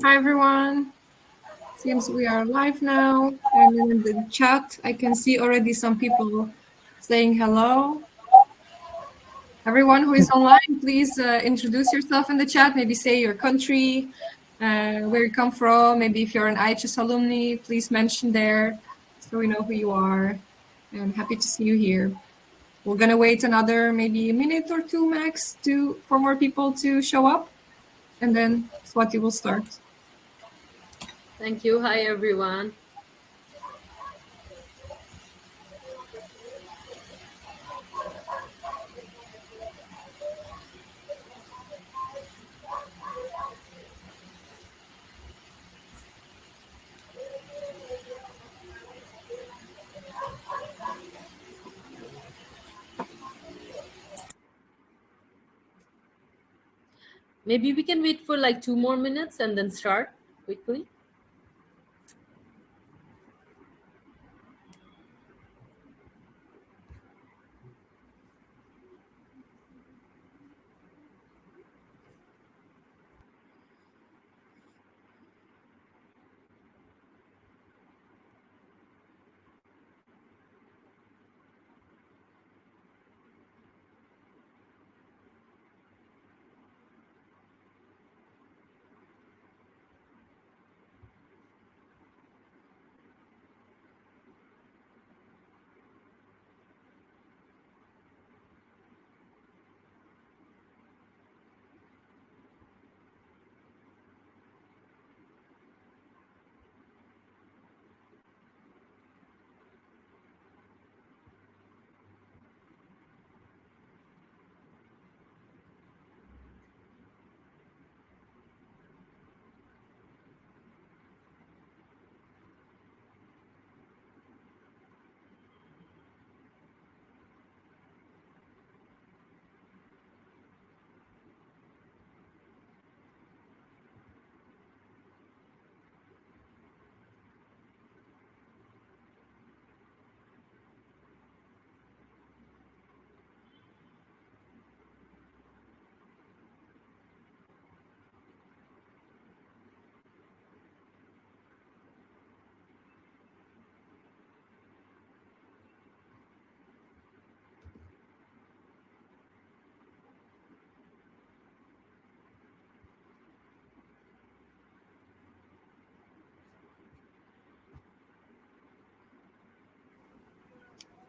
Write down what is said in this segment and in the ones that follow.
Hi everyone. Seems we are live now. And in the chat, I can see already some people saying hello. Everyone who is online, please introduce yourself in the chat. Maybe say your country, where you come from. Maybe if you're an IHS alumni, please mention there so we know who you are. And happy to see you here. We're gonna wait another maybe a minute or two max for more people to show up, and then Swati will start. Thank you. Hi, everyone. Maybe we can wait for like 2 more minutes and then start quickly.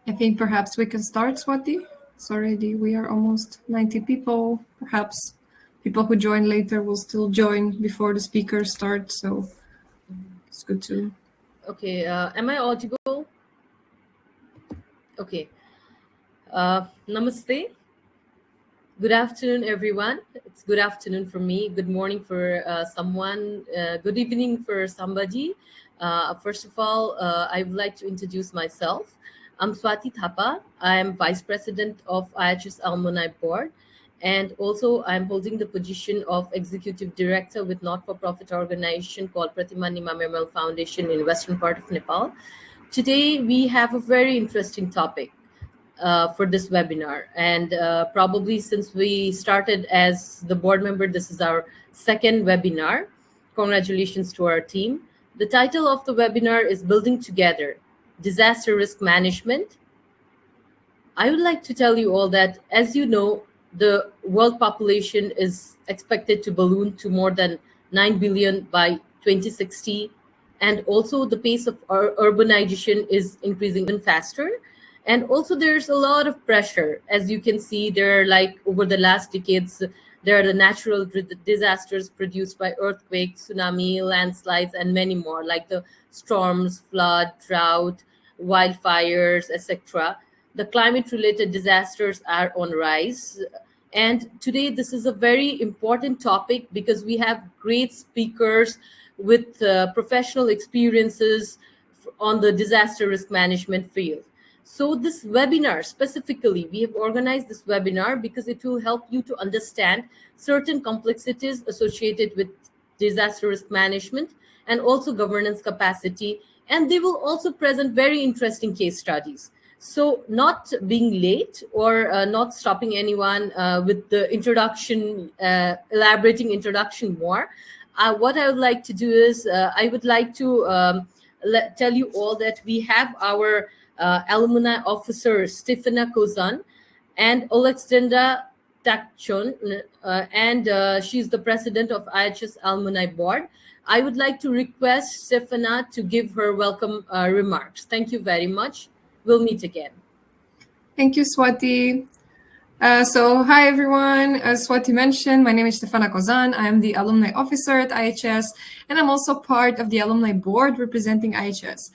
I think perhaps we can start, Swati. It's already, we are almost 90 people. Perhaps people who join later will still join before the speakers start. So it's good to. Okay. Am I audible? Okay. Namaste. Good afternoon, everyone. It's good afternoon for me. Good morning for someone. Good evening for somebody. First of all, I would like to introduce myself. I'm Swati Thapa. I'm Vice President of IHS Alumni Board, and also I'm holding the position of Executive Director with not-for-profit organization called Pratima Nima Memel Foundation in western part of Nepal. Today, we have a very interesting topic for this webinar, and probably since we started as the board member, this is our second webinar. Congratulations to our team. The title of the webinar is Building Together, Disaster Risk Management. I would like to tell you all that, as you know, the world population is expected to balloon to more than 9 billion by 2060. And also the pace of urbanization is increasing even faster. And also there's a lot of pressure. As you can see, there are like over the last decades, there are the natural disasters produced by earthquakes, tsunami, landslides, and many more, like the storms, flood, drought, wildfires, etc. The climate-related disasters are on rise. And today, this is a very important topic because we have great speakers with professional experiences on the disaster risk management field. So this webinar specifically, we have organized this webinar because it will help you to understand certain complexities associated with disaster risk management and also governance capacity. And they will also present very interesting case studies. So not being late or not stopping anyone with the introduction, elaborating introduction more, what I would like to do is I would like to tell you all that we have our alumni officer, Stefana Kozan, and Alexandra Takchon, and she's the president of IHS Alumni Board. I would like to request Stefana to give her welcome remarks. Thank you very much. We'll meet again. Thank you, Swati. Hi everyone. As Swati mentioned, my name is Stefana Kozan. I am the alumni officer at IHS, and I'm also part of the alumni board representing IHS.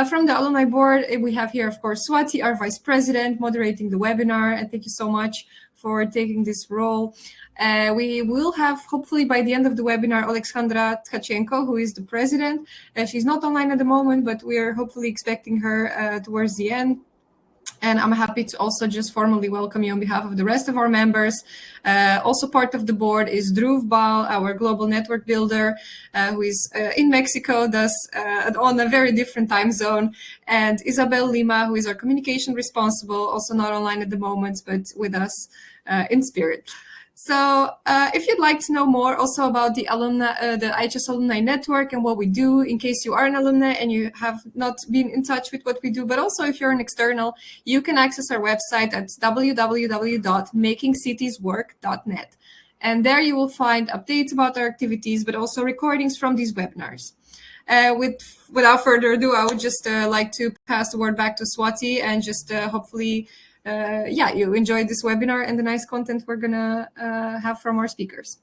From the alumni board, we have here, of course, Swati, our vice president, moderating the webinar. And thank you so much for taking this role. We will have, hopefully by the end of the webinar, Alexandra Tkachenko, who is the president. She's not online at the moment, but we are hopefully expecting her towards the end. And I'm happy to also just formally welcome you on behalf of the rest of our members. Also part of the board is Dhruv Bal, our global network builder, who is in Mexico, thus on a very different time zone. And Isabel Lima, who is our communication responsible, also not online at the moment, but with us in spirit. So if you'd like to know more also about the alumni, the IHS Alumni Network and what we do, in case you are an alumni and you have not been in touch with what we do, but also if you're an external, you can access our website at www.makingcitieswork.net. And there you will find updates about our activities, but also recordings from these webinars. Without further ado, I would just like to pass the word back to Swati and just hopefully you enjoyed this webinar and the nice content we're gonna have from our speakers.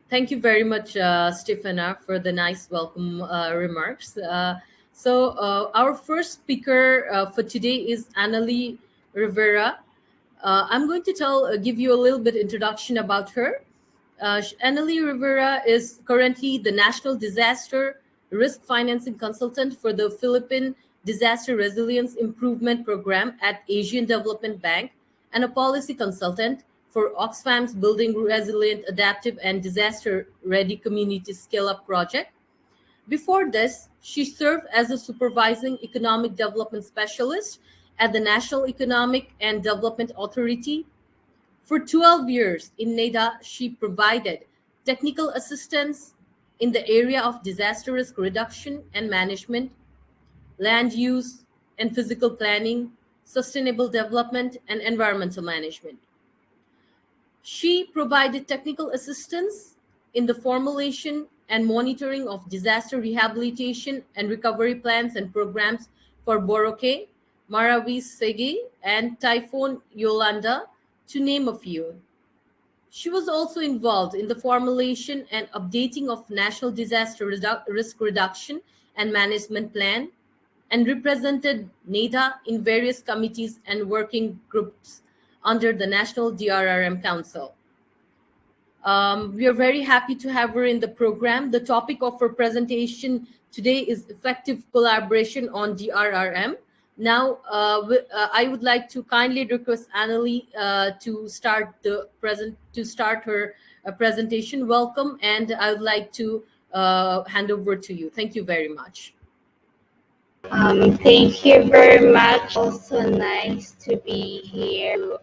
Thank you very much, Stefana, for the nice welcome remarks. Our first speaker for today is Annielyn Rivera. I'm going to give you a little bit introduction about her. Annielyn Rivera is currently the National Disaster Risk Financing Consultant for the Philippine Disaster Resilience Improvement Program at Asian Development Bank and a policy consultant for Oxfam's Building Resilient, Adaptive, and Disaster-Ready Community Scale-Up project. Before this, she served as a supervising economic development specialist at the National Economic and Development Authority. For 12 years in NEDA, she provided technical assistance in the area of disaster risk reduction and management, land use and physical planning, sustainable development, and environmental management. She provided technical assistance in the formulation and monitoring of disaster rehabilitation and recovery plans and programs for Boracay, Marawi Segi, and Typhoon Yolanda, to name a few. She was also involved in the formulation and updating of National Disaster Risk Reduction and Management Plan and represented NEDA in various committees and working groups under the National DRRM Council. We are very happy to have her in the program. The topic of her presentation today is effective collaboration on DRRM. Now, I would like to kindly request Annielyn to start her presentation. Welcome, and I would like to hand over to you. Thank you very much. Thank you very much. Also nice to be here.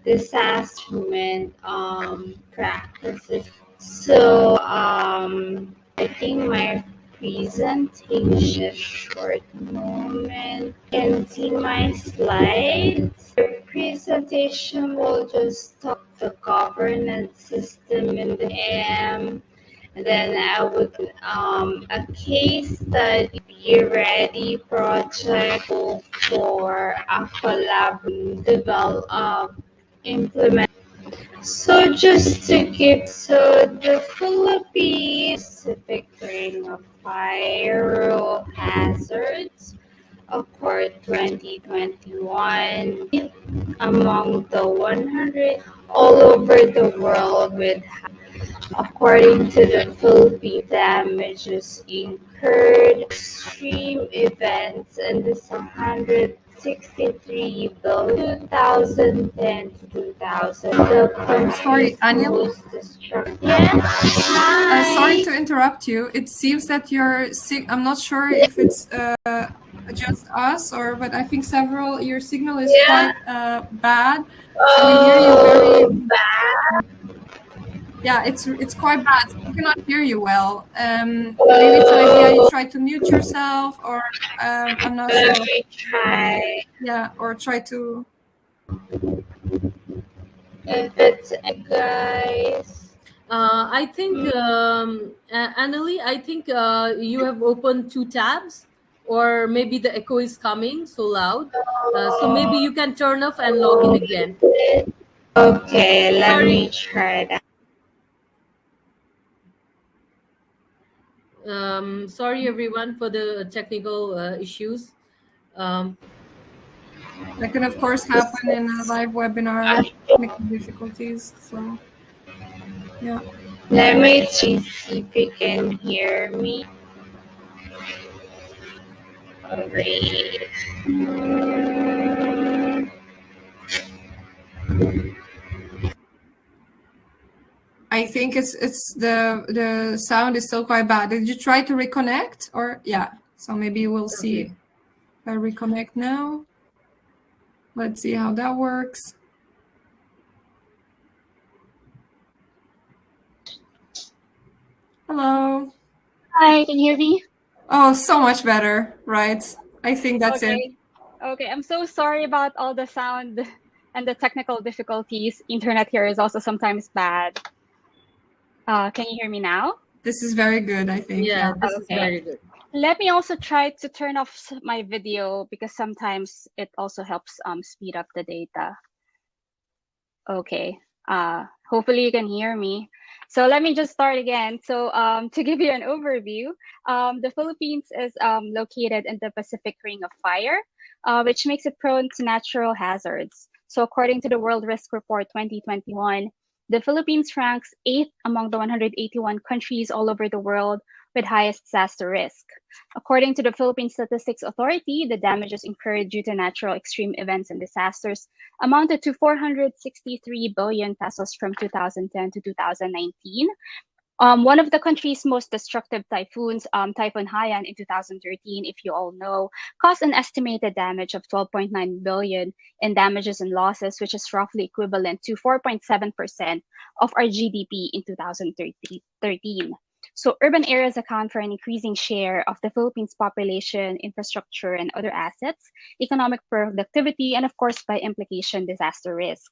Disaster practices. So I think my presentation a short moment. You can see my slides. The presentation will just talk the governance system in the AM. And then I would a case study be ready project for a collaborative develop implement. So just to give, the Philippines Pacific Ring of Fire hazards occurred 2021 among the 100 all over the world with, according to the Philippines, damages incurred, extreme events, and this 163 billion 2010 to 2000. Sorry, Annielyn? Yeah. Sorry to interrupt you. It seems that you're sick. I'm not sure if it's just us, but I think your signal is quite bad. So we hear you very bad. Yeah, it's quite bad. We cannot hear you well. Maybe it's an idea you try to mute yourself, or I'm not sure. Let me try. Yeah, or try to. If it's guys. I think, Annalie, I think you have opened two tabs, or maybe the echo is coming so loud. So maybe you can turn off and log in again. Okay, let me try that. Sorry, everyone, for the technical issues. That can, of course, happen in a live webinar, technical difficulties. So, yeah. Let me see if you can hear me. Great. I think it's the sound is still quite bad. Did you try to reconnect, or yeah? So maybe we'll see if I reconnect now. Let's see how that works. Hello. Hi, can you hear me? Oh, so much better, right? I think that's it. Okay, I'm so sorry about all the sound and the technical difficulties. Internet here is also sometimes bad. Can you hear me now? This is very good, I think. Yeah, this is very good. Let me also try to turn off my video because sometimes it also helps speed up the data. Okay, hopefully you can hear me. So let me just start again. So to give you an overview, the Philippines is located in the Pacific Ring of Fire, which makes it prone to natural hazards. So according to the World Risk Report 2021, the Philippines ranks 8th among the 181 countries all over the world with highest disaster risk. According to the Philippine Statistics Authority, the damages incurred due to natural extreme events and disasters amounted to 463 billion pesos from 2010 to 2019. One of the country's most destructive typhoons, Typhoon Haiyan in 2013, if you all know, caused an estimated damage of 12.9 billion in damages and losses, which is roughly equivalent to 4.7% of our GDP in 2013. So urban areas account for an increasing share of the Philippines' population, infrastructure, and other assets, economic productivity, and of course, by implication, disaster risk.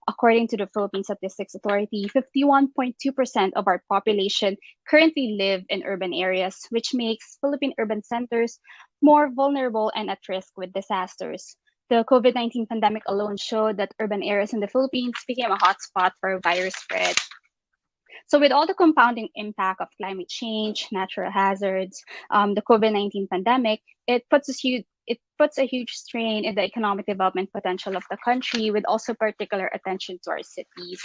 According to the Philippine Statistics Authority, 51.2% of our population currently live in urban areas, which makes Philippine urban centers more vulnerable and at risk with disasters. The COVID-19 pandemic alone showed that urban areas in the Philippines became a hotspot for virus spread. So with all the compounding impact of climate change, natural hazards, the COVID-19 pandemic, it puts a huge strain in the economic development potential of the country, with also particular attention to our cities.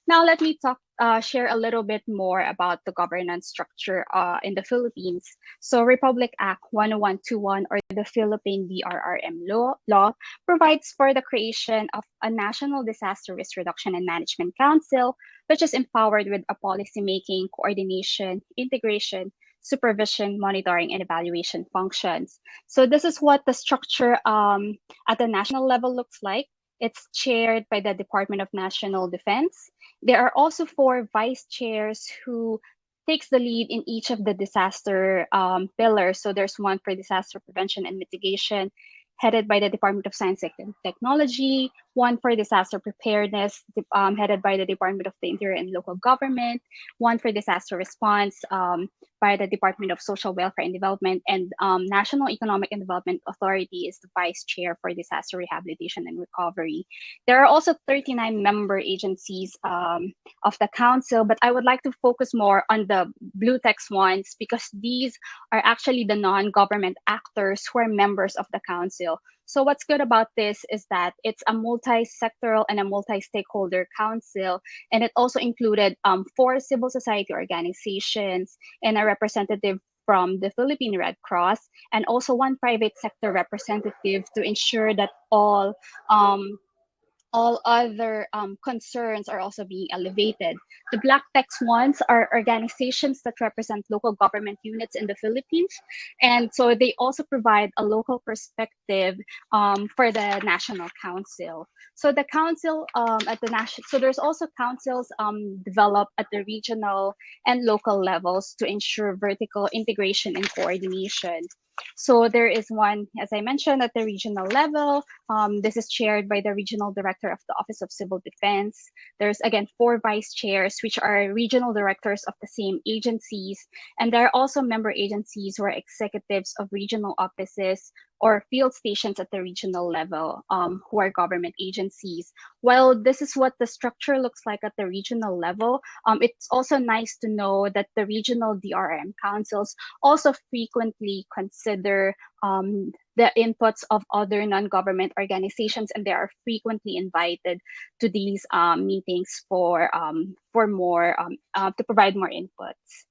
Now let me share a little bit more about the governance structure in the Philippines. So Republic Act 10121, or the Philippine DRRM law provides for the creation of a National Disaster Risk Reduction and Management Council, which is empowered with a policy-making, coordination, integration, supervision, monitoring, and evaluation functions. So this is what the structure at the national level looks like. It's chaired by the Department of National Defense. There are also 4 vice chairs who takes the lead in each of the disaster pillars. So there's one for disaster prevention and mitigation, headed by the Department of Science and Technology, one for disaster preparedness, headed by the Department of the Interior and Local Government, one for disaster response by the Department of Social Welfare and Development, and National Economic and Development Authority is the vice chair for disaster rehabilitation and recovery. There are also 39 member agencies of the council, but I would like to focus more on the blue text ones because these are actually the non-government actors who are members of the council. So what's good about this is that it's a multi-sectoral and a multi-stakeholder council, and it also included 4 civil society organizations and a representative from the Philippine Red Cross, and also 1 private sector representative to ensure that all all other concerns are also being elevated. The black text ones are organizations that represent local government units in the Philippines. And so they also provide a local perspective for the National Council. So the council at the national, so there's also councils developed at the regional and local levels to ensure vertical integration and coordination. So there is one, as I mentioned, at the regional level. This is chaired by the regional director of the Office of Civil Defense. There's again 4 vice chairs, which are regional directors of the same agencies. And there are also member agencies who are executives of regional offices or field stations at the regional level, who are government agencies. While this is what the structure looks like at the regional level, it's also nice to know that the regional DRM councils also frequently consider the inputs of other non-government organizations, and they are frequently invited to these meetings for more to provide more inputs.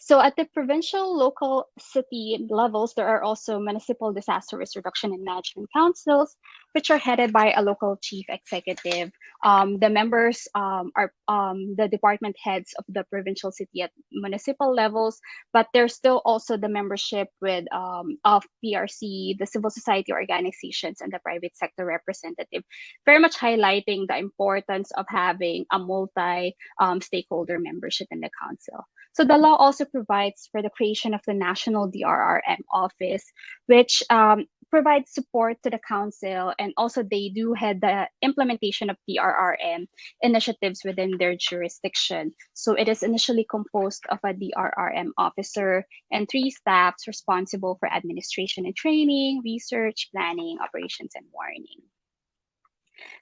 So at the provincial, local, city levels, there are also municipal disaster risk reduction and management councils, which are headed by a local chief executive. The members are the department heads of the provincial, city, at municipal levels, but there's still also the membership with of PRC, the civil society organizations, and the private sector representative, very much highlighting the importance of having a multi stakeholder membership in the council. So the law also provides for the creation of the National DRRM Office, which provides support to the council, and also they do head the implementation of DRRM initiatives within their jurisdiction. So it is initially composed of a DRRM officer and 3 staffs responsible for administration and training, research, planning, operations, and warning.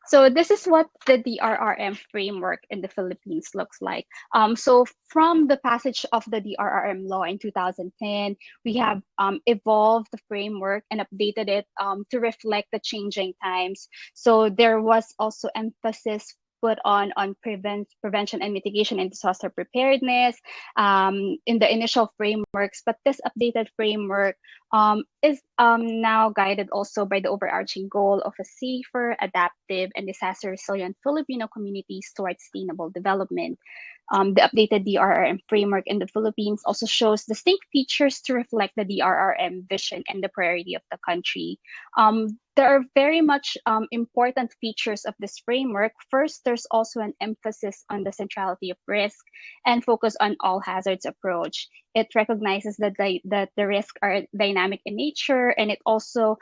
So this is what the DRRM framework in the Philippines looks like. So from the passage of the DRRM law in 2010, we have evolved the framework and updated it to reflect the changing times. So there was also emphasis put on prevention and mitigation and disaster preparedness in the initial frameworks, but this updated framework is now guided also by the overarching goal of a safer, adaptive, and disaster resilient Filipino communities towards sustainable development. The updated DRRM framework in the Philippines also shows distinct features to reflect the DRRM vision and the priority of the country. There are very much important features of this framework. First, there's also an emphasis on the centrality of risk and focus on all hazards approach. It recognizes that the risks are dynamic in nature, and it also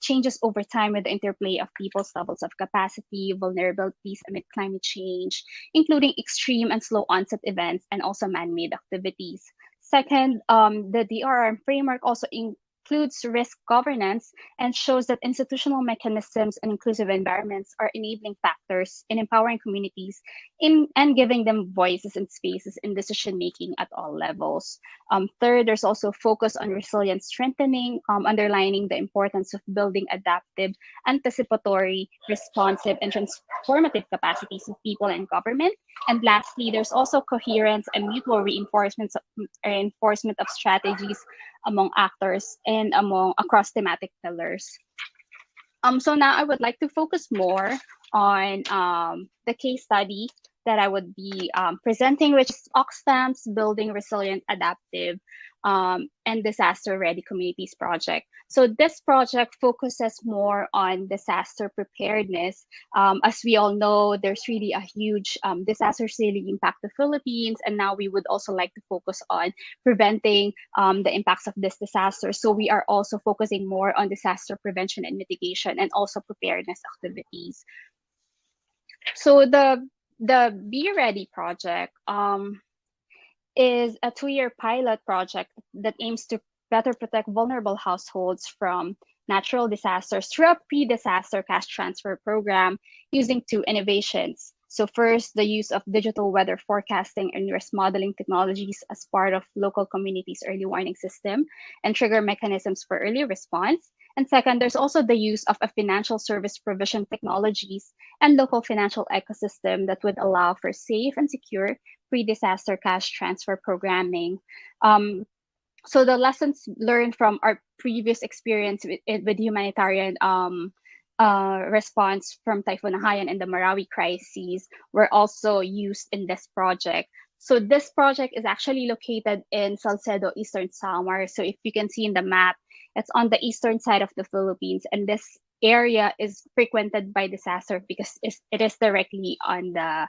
changes over time with the interplay of people's levels of capacity, vulnerabilities amid climate change, including extreme and slow onset events, and also man-made activities. Second, the DRRM framework also includes risk governance and shows that institutional mechanisms and inclusive environments are enabling factors in empowering communities and giving them voices and spaces in decision making at all levels. Third, there's also focus on resilience strengthening, underlining the importance of building adaptive, anticipatory, responsive, and transformative capacities of people and government. And lastly, there's also coherence and mutual reinforcement of strategies among actors and across thematic pillars. So now I would like to focus more on the case study that I would be presenting, which is Oxfam's Building Resilient, Adaptive, and Disaster-Ready Communities project. So this project focuses more on disaster preparedness. As we all know, there's really a huge disasters really impact the Philippines, and now we would also like to focus on preventing the impacts of this disaster. So we are also focusing more on disaster prevention and mitigation, and also preparedness activities. So the Be Ready project is a 2-year pilot project that aims to better protect vulnerable households from natural disasters through a pre-disaster cash transfer program using 2 innovations. So first, the use of digital weather forecasting and risk modeling technologies as part of local communities' early warning system and trigger mechanisms for early response. And second, there's also the use of a financial service provision technologies and local financial ecosystem that would allow for safe and secure pre-disaster cash transfer programming. So the lessons learned from our previous experience with humanitarian response from Typhoon Haiyan and the Marawi crises were also used in this project. So this project is actually located in Salcedo, Eastern Samar. So if you can see in the map, it's on the eastern side of the Philippines, and this area is frequented by disaster because it is directly on the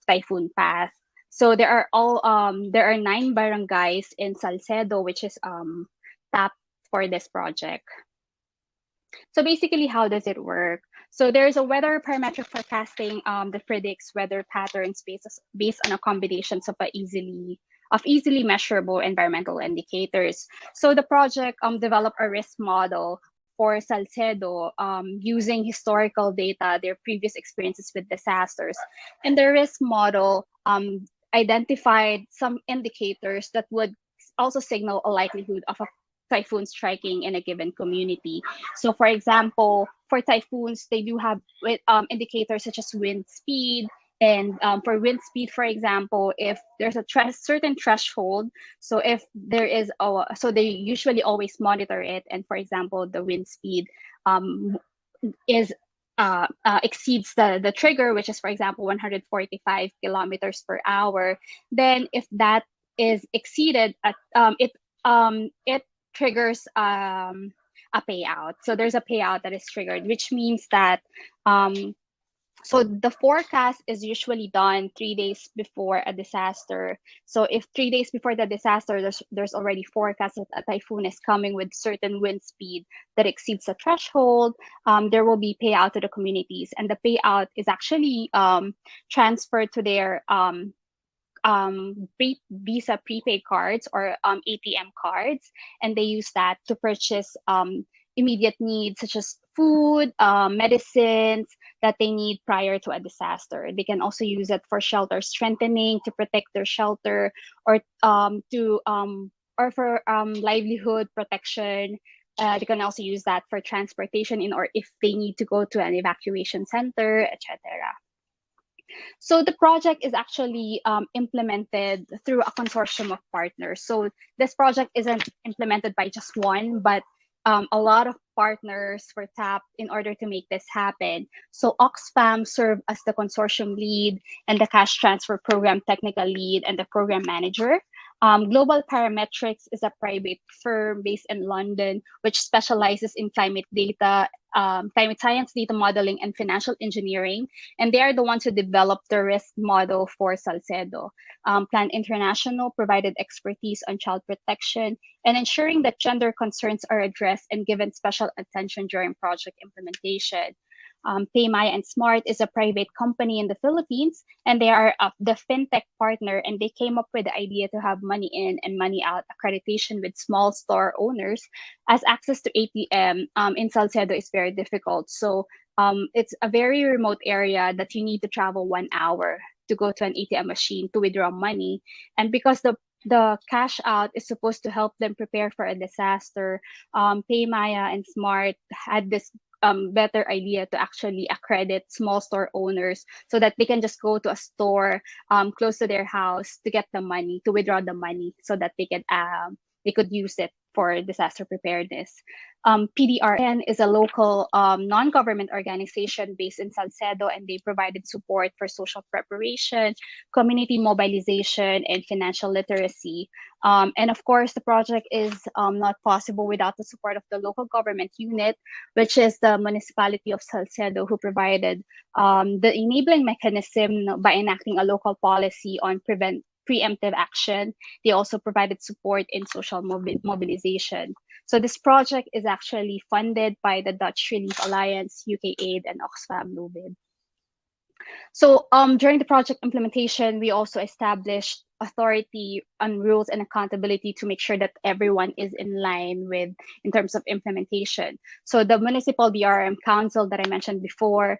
typhoon path. So there are 9 barangays in Salcedo, which is tapped for this project. So basically, how does it work? So there's a weather parametric forecasting that predicts weather patterns based on a combinations of easily measurable environmental indicators. So the project developed a risk model for Salcedo using historical data, their previous experiences with disasters. And the risk model identified some indicators that would also signal a likelihood of a typhoon striking in a given community. So, for example, for typhoons, they do have indicators such as wind speed. And for wind speed, for example, if there's a certain threshold, so if there is, so they usually always monitor it. And for example, the wind speed is exceeds the trigger, which is, for example, 145 kilometers per hour. Then, if that is exceeded, it triggers a payout. So there's a payout that is triggered, which means that so the forecast is usually done 3 days before a disaster. So if 3 days before the disaster, there's already forecast that a typhoon is coming with certain wind speed that exceeds the threshold, there will be payout to the communities, and the payout is actually transferred to their Visa prepaid cards or ATM cards, and they use that to purchase immediate needs such as food, medicines that they need prior to a disaster. They can also use it for shelter strengthening to protect their shelter, or or for livelihood protection. They can also use that for transportation or if they need to go to an evacuation center, etc. So the project is actually implemented through a consortium of partners. So this project isn't implemented by just one, but a lot of partners were tapped in order to make this happen. So Oxfam served as the consortium lead and the cash transfer program technical lead and the program manager. Global Parametrics is a private firm based in London, which specializes in climate data, climate science data modeling, and financial engineering. And they are the ones who developed the risk model for Salcedo. Plan International provided expertise on child protection and ensuring that gender concerns are addressed and given special attention during project implementation. PayMaya and Smart is a private company in the Philippines, and they are the fintech partner, and they came up with the idea to have money in and money out accreditation with small store owners, as access to ATM in Salcedo is very difficult. So it's a very remote area that you need to travel 1 hour to go to an ATM machine to withdraw money. And because the cash out is supposed to help them prepare for a disaster, PayMaya and Smart had this better idea to actually accredit small store owners so that they can just go to a store close to their house to get the money, to withdraw the money, so that they could use it for disaster preparedness. PDRN is a local non-government organization based in Salcedo, and they provided support for social preparation, community mobilization, and financial literacy. And of course, the project is not possible without the support of the local government unit, which is the municipality of Salcedo, who provided the enabling mechanism by enacting a local policy on preemptive action. They also provided support in social mobilization. So this project is actually funded by the Dutch Relief Alliance, UK Aid, and Oxfam Lubid. So during the project implementation, we also established authority on rules and accountability to make sure that everyone is in line in terms of implementation. So the municipal BRM council that I mentioned before,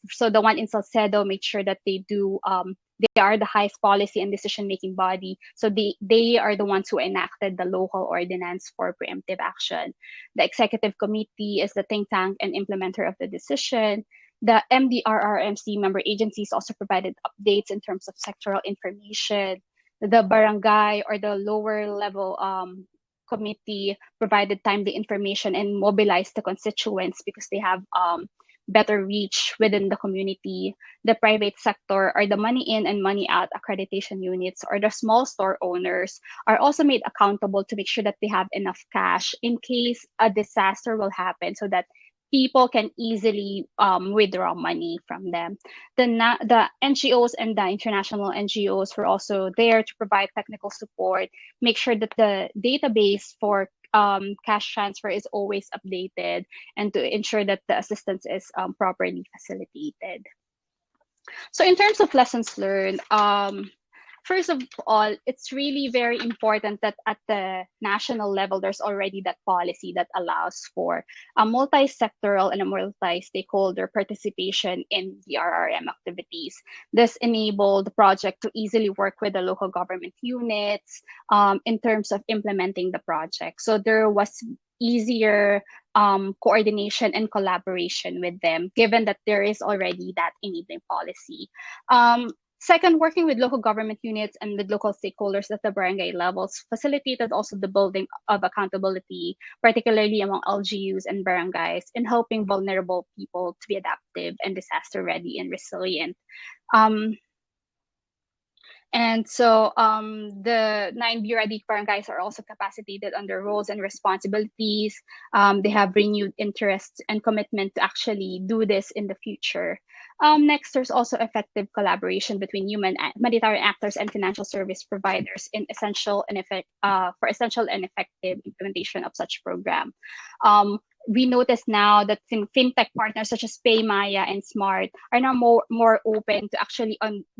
so the one in Salcedo made sure that they are the highest policy and decision-making body. So they are the ones who enacted the local ordinance for preemptive action. The executive committee is the think tank and implementer of the decision. The MDRRMC member agencies also provided updates in terms of sectoral information. The barangay or the lower level committee provided timely information and mobilized the constituents because they have better reach within the community. The private sector, or the money in and money out accreditation units, or the small store owners are also made accountable to make sure that they have enough cash in case a disaster will happen, so that people can easily withdraw money from them. The NGOs and the international NGOs were also there to provide technical support, make sure that the database for cash transfer is always updated, and to ensure that the assistance is properly facilitated. So in terms of lessons learned, first of all, it's really very important that at the national level, there's already that policy that allows for a multi-sectoral and a multi-stakeholder participation in the RRM activities. This enabled the project to easily work with the local government units in terms of implementing the project. So there was easier coordination and collaboration with them, given that there is already that enabling policy. Second, working with local government units and with local stakeholders at the barangay levels facilitated also the building of accountability, particularly among LGUs and barangays, in helping vulnerable people to be adaptive and disaster ready and resilient. And so the 9 Be-Ready barangays are also capacitated under roles and responsibilities. They have renewed interest and commitment to actually do this in the future. Next, there's also effective collaboration between humanitarian actors and financial service providers in essential and effective implementation of such program. We notice now that fintech partners such as PayMaya and Smart are now more open to actually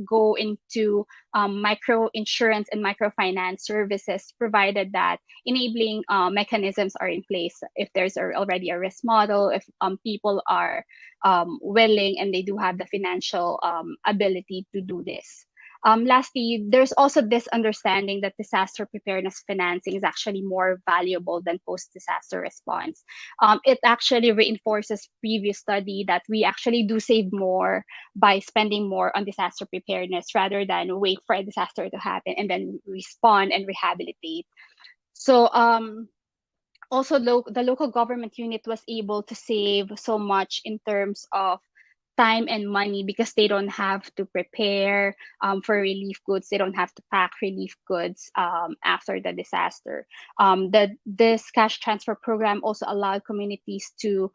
go into micro insurance and microfinance services, provided that enabling mechanisms are in place. If there's already a risk model, if people are willing and they do have the financial ability to do this. Lastly, there's also this understanding that disaster preparedness financing is actually more valuable than post-disaster response. It actually reinforces previous study that we actually do save more by spending more on disaster preparedness rather than wait for a disaster to happen and then respond and rehabilitate. So also the local government unit was able to save so much in terms of time and money because they don't have to prepare for relief goods. They don't have to pack relief goods after the disaster. This cash transfer program also allowed communities to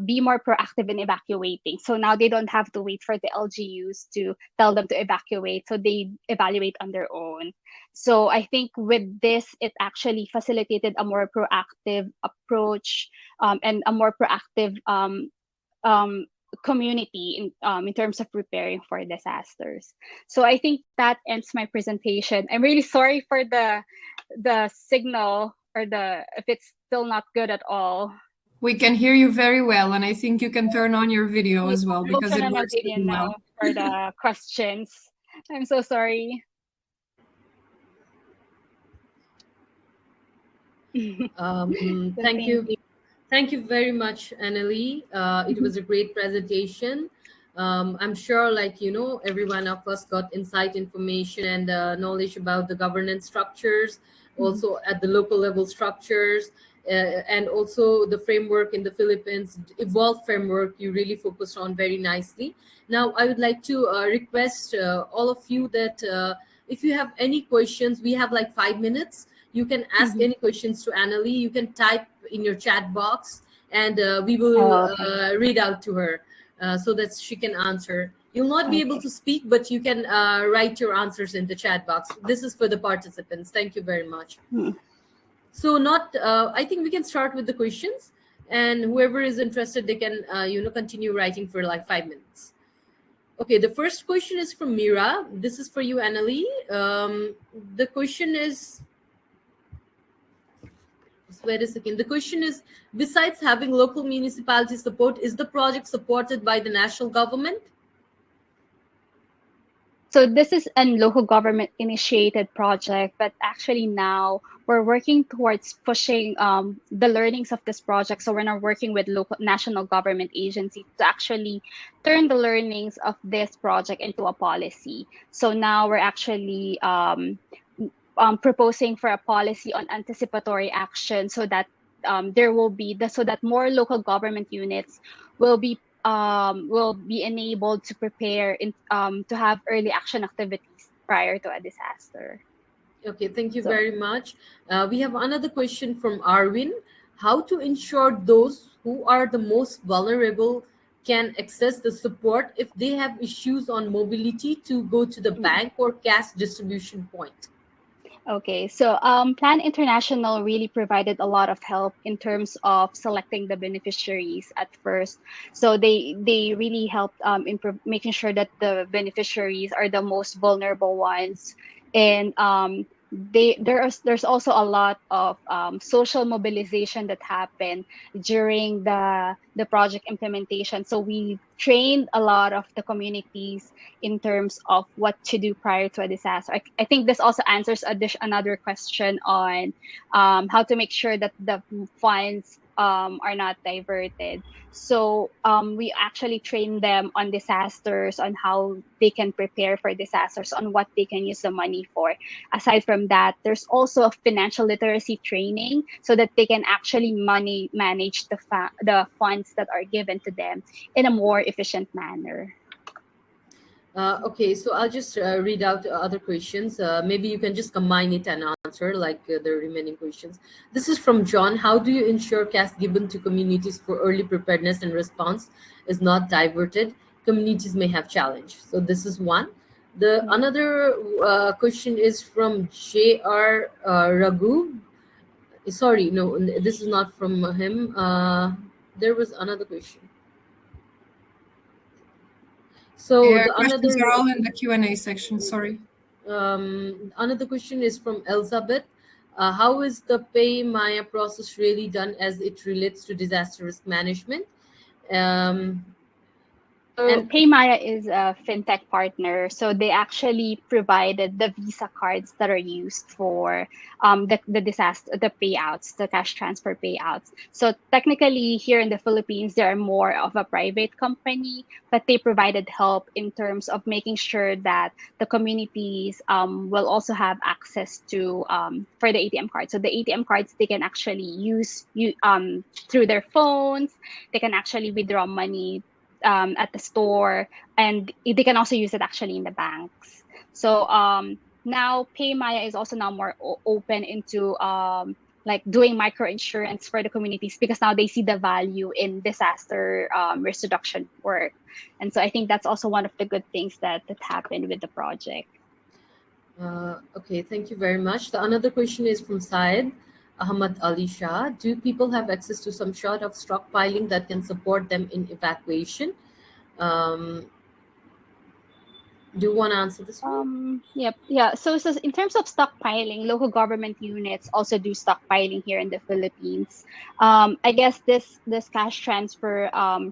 be more proactive in evacuating. So now they don't have to wait for the LGUs to tell them to evacuate. So they evaluate on their own. So I think with this, it actually facilitated a more proactive approach and a more proactive community in terms of preparing for disasters. So I think that ends my presentation. I'm really sorry for the signal or if it's still not good at all. We can hear you very well, and I think you can turn on your video as well because it works really well. Now for the questions. I'm so sorry. Thank you. Thank you very much, Annielyn. It was a great presentation. I'm sure, every one of us got insight information and knowledge about the governance structures, also at the local level structures, and also the framework in the Philippines, evolved framework you really focused on very nicely. Now, I would like to request all of you that if you have any questions, we have 5 minutes. You can ask any questions to Annielyn. You can type in your chat box, and we will read out to her so that she can answer. You'll not be able to speak, but you can write your answers in the chat box. This is for the participants. Thank you very much. So I think we can start with the questions, and whoever is interested, they can continue writing for 5 minutes. Okay, the first question is from Mira. This is for you, Annielyn. The question is, wait a second. The question is, besides having local municipality support, is the project supported by the national government? So this is a local government initiated project, but actually now we're working towards pushing the learnings of this project. So we're now working with local national government agencies to actually turn the learnings of this project into a policy. So now we're actually proposing for a policy on anticipatory action, so that there will be so that more local government units will be enabled to prepare to have early action activities prior to a disaster. Okay, thank you So- very much. We have another question from Arvin. How to ensure those who are the most vulnerable can access the support if they have issues on mobility to go to the bank or cash distribution point? Okay, so Plan International really provided a lot of help in terms of selecting the beneficiaries at first. So they really helped in making sure that the beneficiaries are the most vulnerable ones, and there's also a lot of social mobilization that happened during the project implementation. So we trained a lot of the communities in terms of what to do prior to a disaster. I think this also answers another question on how to make sure that the funds are not diverted. So we actually train them on disasters, on how they can prepare for disasters, on what they can use the money for. Aside from that, there's also a financial literacy training so that they can actually manage the funds that are given to them in a more efficient manner. Okay, so I'll just read out other questions. Maybe you can just combine it and answer like the remaining questions. This is from John. How do you ensure cash given to communities for early preparedness and response is not diverted? Communities may have challenge. So this is one. The another question is from J.R. Raghu. Sorry, no, this is not from him. There was another question. So Yeah, the questions another are all in the Q&A section. Sorry. another question is from Elizabeth. How is the Pay Maya process really done as it relates to disaster risk management? So And PayMaya is a fintech partner. So they actually provided the Visa cards that are used for the disaster, the payouts, the cash transfer payouts. So technically here in the Philippines, they are more of a private company, but they provided help in terms of making sure that the communities will also have access to for the ATM cards. So the ATM cards they can actually use through their phones. They can actually withdraw money at the store, and they can also use it actually in the banks. So now PayMaya is also now more open into like doing micro insurance for the communities, because now they see the value in disaster risk reduction work. And so I think that's also one of the good things that happened with the project. okay, thank you very much. The another question is from Syed Ahmad Ali Shah. Do people have access to some sort of stockpiling that can support them in evacuation? Do you want to answer this one? Yep. Yeah. So in terms of stockpiling, local government units also do stockpiling here in the Philippines. I guess this cash transfer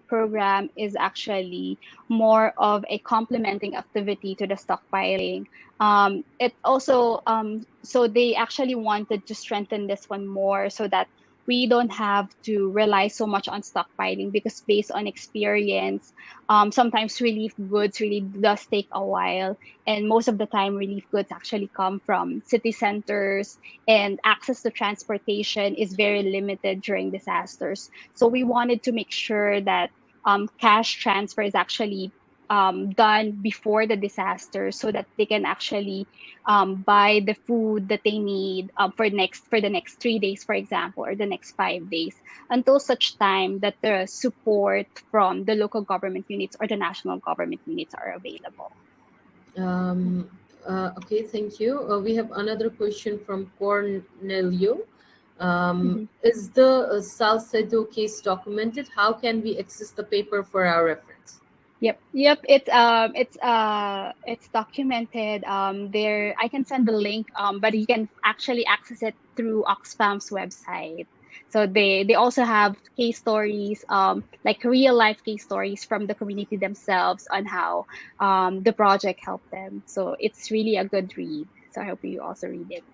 program is actually more of a complementing activity to the stockpiling. It also so they actually wanted to strengthen this one more so that we don't have to rely so much on stockpiling, because based on experience, sometimes relief goods really does take a while, and most of the time relief goods actually come from city centers, and access to transportation is very limited during disasters. So we wanted to make sure that cash transfer is actually done before the disaster, so that they can actually buy the food that they need for the next 3 days, for example, or the next 5 days, until such time that the support from the local government units or the national government units are available. Um, okay, thank you. We have another question from Cornelio. Is the Salcedo case documented? How can we access the paper for our reference? Yep. It's documented. There I can send the link. But you can actually access it through Oxfam's website. So they also have case stories, like real life case stories from the community themselves on how the project helped them. So it's really a good read. So I hope you also read it.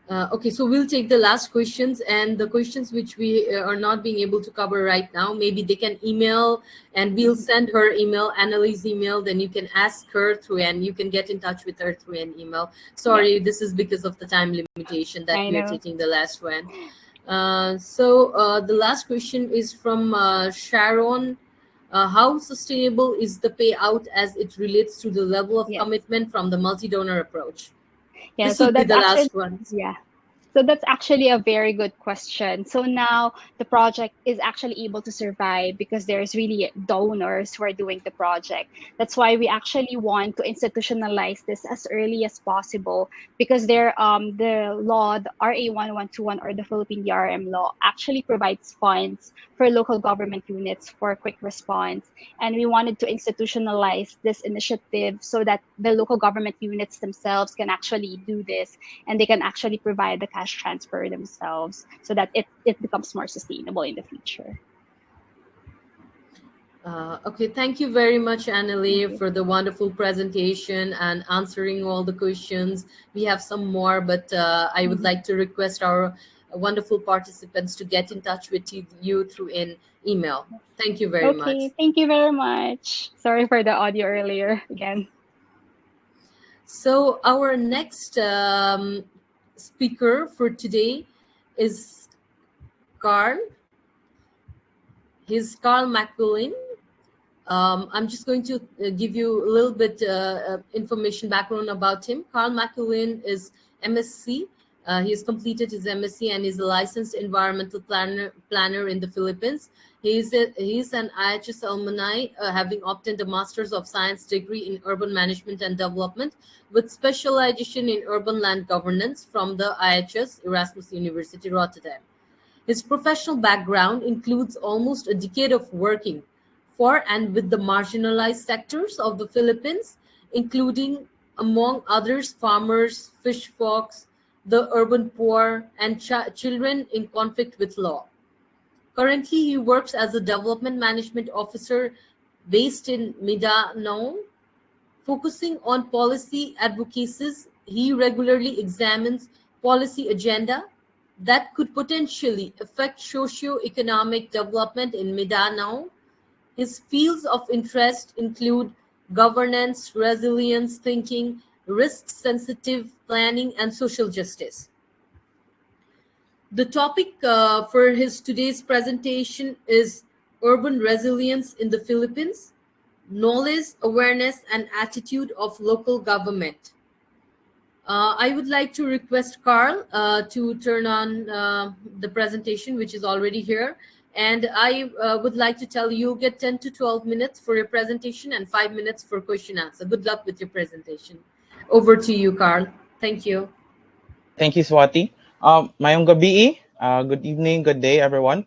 Okay, so we'll take the last questions, and the questions which we are not being able to cover right now, maybe they can email, and we'll send her email, Annalie's email. Then you can ask her through, and you can get in touch with her through an email. Sorry, Yes, this is because of the time limitation that I we are know. taking the last one. So the last question is from Sharon. How sustainable is the payout as it relates to the level of Yes. commitment from the multi-donor approach? Yeah, This so would be that's the actually, last one. yeah. So that's actually a very good question. So now the project is actually able to survive because there's really donors who are doing the project. That's why we actually want to institutionalize this as early as possible because the law, the RA 1121 or the Philippine DRM law actually provides funds for local government units for quick response. And we wanted to institutionalize this initiative so that the local government units themselves can actually do this and they can actually provide the cash transfer themselves so that it becomes more sustainable in the future. Okay, thank you very much, Thank Annalie, you. for the wonderful presentation and answering all the questions. We have some more, but I would Mhm. like to request our wonderful participants to get in touch with you through an email. Thank you very much. Okay, thank you very much. Sorry for the audio earlier again. So our next speaker for today is Karl. He's Karl Maquiling. I'm just going to give you a little bit information background about him. Karl Maquiling is MSc. He has completed his MSc and is a licensed environmental planner in the Philippines. He's an IHS alumni, having obtained a Master's of Science degree in Urban Management and Development with specialization in urban land governance from the IHS Erasmus University, Rotterdam. His professional background includes almost a decade of working for and with the marginalized sectors of the Philippines, including, among others, farmers, fish folks, the urban poor, and children in conflict with law. Currently, he works as a development management officer based in Mindanao, focusing on policy advocacies. He regularly examines policy agenda that could potentially affect socio-economic development in Mindanao. His fields of interest include governance, resilience thinking, risk-sensitive planning, and social justice. The topic for his today's presentation is urban resilience in the Philippines, knowledge, awareness, and attitude of local government. I would like to request Karl to turn on the presentation, which is already here. And I would like to tell you, get 10 to 12 minutes for your presentation and 5 minutes for question answer. Good luck with your presentation. Over to you, Karl. Thank you. Thank you, Swati. Mayong gabi, good evening, good day, everyone.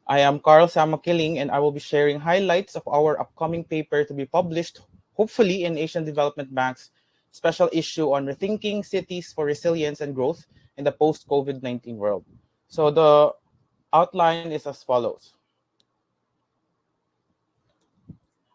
I am Karl Maquiling, and I will be sharing highlights of our upcoming paper to be published, hopefully in Asian Development Bank's special issue on rethinking cities for resilience and growth in the post-COVID-19 world. So the outline is as follows.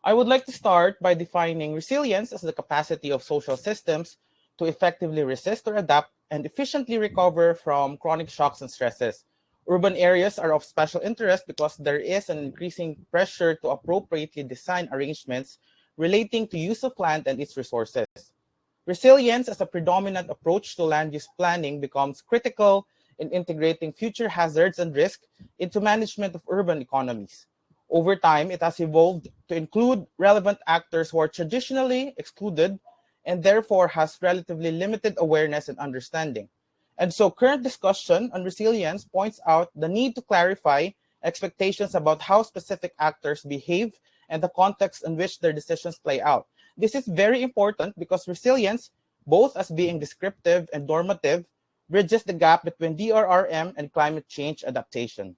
I would like to start by defining resilience as the capacity of social systems to effectively resist or adapt and efficiently recover from chronic shocks and stresses. Urban areas are of special interest because there is an increasing pressure to appropriately design arrangements relating to use of land and its resources. Resilience as a predominant approach to land use planning becomes critical in integrating future hazards and risk into management of urban economies. Over time, it has evolved to include relevant actors who are traditionally excluded and therefore has relatively limited awareness and understanding. And so current discussion on resilience points out the need to clarify expectations about how specific actors behave and the context in which their decisions play out. This is very important because resilience, both as being descriptive and normative, bridges the gap between DRRM and climate change adaptation.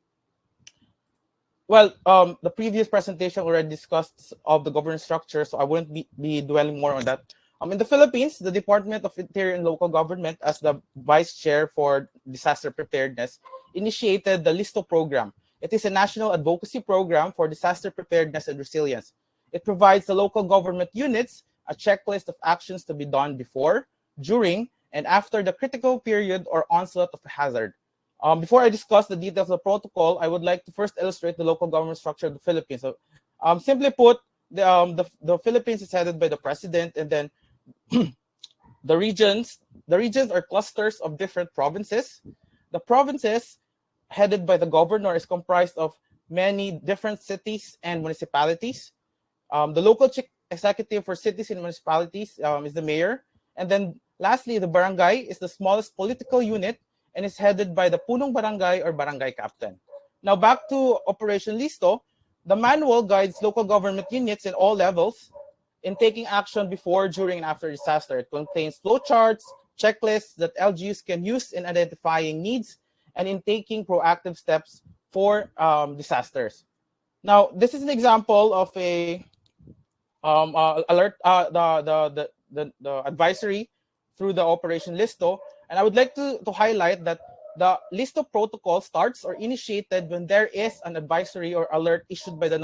Well, the previous presentation already discussed of the governance structure, so I wouldn't be dwelling more on that. In the Philippines, the Department of Interior and Local Government, as the Vice Chair for Disaster Preparedness, initiated the LISTO program. It is a national advocacy program for disaster preparedness and resilience. It provides the local government units a checklist of actions to be done before, during, and after the critical period or onslaught of a hazard. Before I discuss the details of the protocol, I would like to first illustrate the local government structure of the Philippines. So, simply put, the Philippines is headed by the president, and then the regions are clusters of different provinces. The provinces headed by the governor is comprised of many different cities and municipalities. The local chief executive for cities and municipalities is the mayor. And then lastly, the barangay is the smallest political unit and is headed by the punong barangay or barangay captain. Now back to Operation Listo, the manual guides local government units in all levels in taking action before, during, and after disaster. It contains flowcharts, checklists that LGUs can use in identifying needs and in taking proactive steps for disasters. Now, this is an example of a alert, the advisory through the Operation Listo, and I would like to highlight that the Listo protocol starts or initiated when there is an advisory or alert issued by the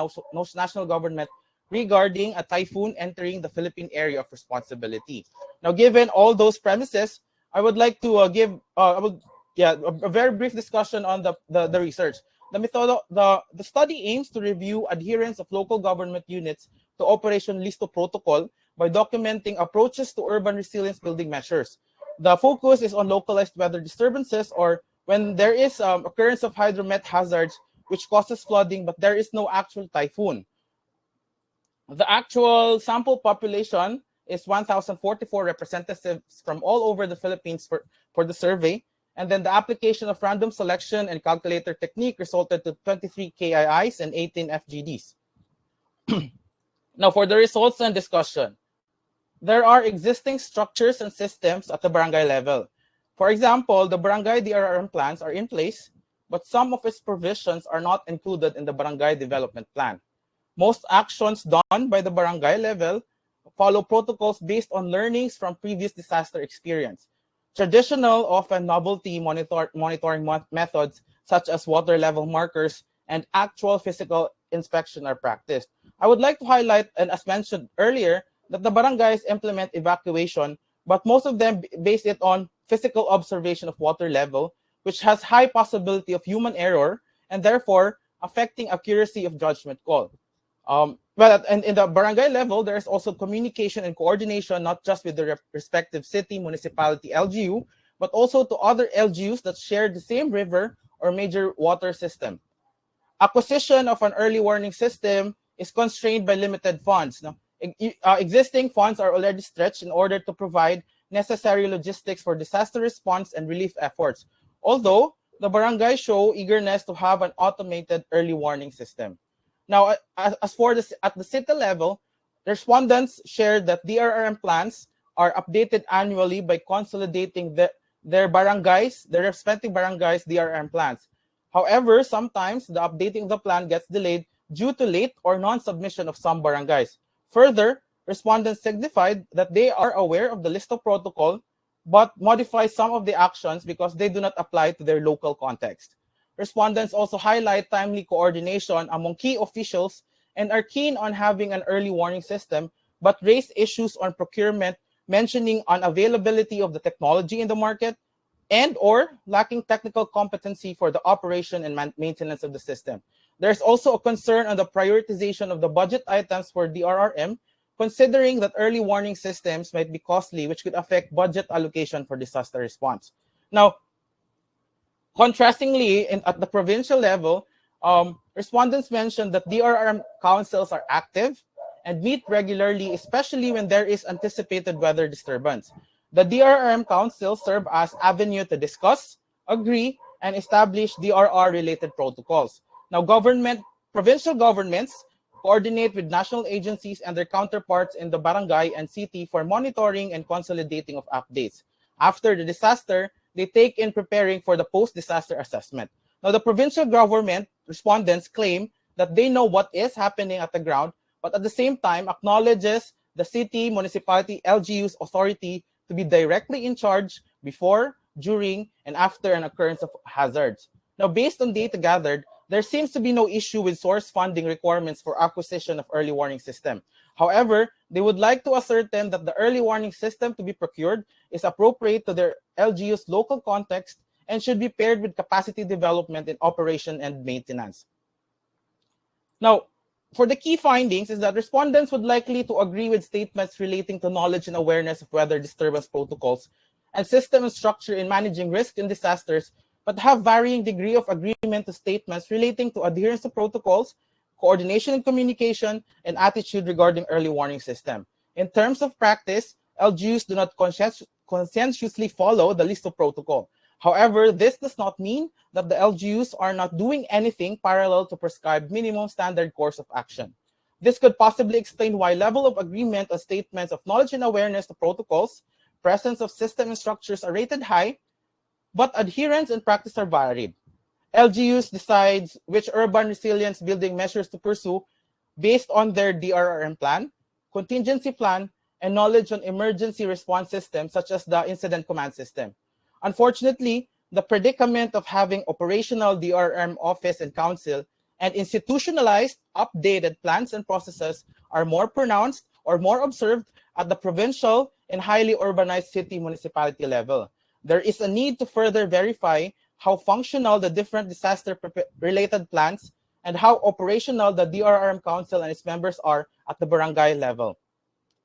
national government regarding a typhoon entering the Philippine area of responsibility. Now, given all those premises, I would like to give a very brief discussion on the research. The study aims to review adherence of local government units to Operation Listo protocol by documenting approaches to urban resilience building measures. The focus is on localized weather disturbances, or when there is occurrence of hydromet hazards which causes flooding, but there is no actual typhoon. The actual sample population is 1,044 representatives from all over the Philippines for the survey. And then the application of random selection and calculator technique resulted to 23 KIIs and 18 FGDs. Now, for the results and discussion, there are existing structures and systems at the barangay level. For example, the barangay DRRM plans are in place, but some of its provisions are not included in the barangay development plan. Most actions done by the barangay level follow protocols based on learnings from previous disaster experience. Traditional, often novelty monitoring methods such as water level markers and actual physical inspection are practiced. I would like to highlight, and as mentioned earlier, that the barangays implement evacuation, but most of them base it on physical observation of water level, which has high possibility of human error and therefore affecting accuracy of judgment call. But in the barangay level, there's also communication and coordination, not just with the respective city, municipality, LGU, but also to other LGUs that share the same river or major water system. Acquisition of an early warning system is constrained by limited funds. Now, existing funds are already stretched in order to provide necessary logistics for disaster response and relief efforts, although the barangay show eagerness to have an automated early warning system. Now, as for this, at the city level, respondents shared that DRRM plans are updated annually by consolidating their respective barangays' DRRM plans. However, sometimes the updating of the plan gets delayed due to late or non-submission of some barangays. Further, respondents signified that they are aware of the Listo protocol, but modify some of the actions because they do not apply to their local context. Respondents also highlight timely coordination among key officials and are keen on having an early warning system, but raise issues on procurement, mentioning unavailability of the technology in the market and or lacking technical competency for the operation and maintenance of the system. There's also a concern on the prioritization of the budget items for DRRM, considering that early warning systems might be costly, which could affect budget allocation for disaster response. Now, contrastingly, at the provincial level, respondents mentioned that DRRM councils are active and meet regularly, especially when there is anticipated weather disturbance. The DRRM councils serve as avenue to discuss, agree, and establish DRR-related protocols. Now, provincial governments coordinate with national agencies and their counterparts in the barangay and city for monitoring and consolidating of updates. After the disaster, they take in preparing for the post-disaster assessment. Now, the provincial government respondents claim that they know what is happening at the ground, but at the same time acknowledges the city, municipality, LGU's authority to be directly in charge before, during, and after an occurrence of hazards. Now, based on data gathered, there seems to be no issue with source funding requirements for acquisition of early warning system. However, they would like to ascertain that the early warning system to be procured is appropriate to their LGU's local context and should be paired with capacity development in operation and maintenance. Now, for the key findings is that respondents would likely to agree with statements relating to knowledge and awareness of weather disturbance protocols and system and structure in managing risk and disasters, but have varying degree of agreement to statements relating to adherence to protocols, coordination and communication, and attitude regarding early warning system. In terms of practice, LGUs do not conscientiously follow the list of protocol. However, this does not mean that the LGUs are not doing anything parallel to prescribed minimum standard course of action. This could possibly explain why level of agreement on statements of knowledge and awareness to protocols, presence of system and structures are rated high, but adherence and practice are varied. LGUs decides which urban resilience building measures to pursue based on their DRRM plan, contingency plan, and knowledge on emergency response systems such as the incident command system. Unfortunately, the predicament of having operational DRM office and council and institutionalized, updated plans and processes are more pronounced or more observed at the provincial and highly urbanized city municipality level. There is a need to further verify how functional the different disaster-related plans and how operational the DRRM Council and its members are at the barangay level.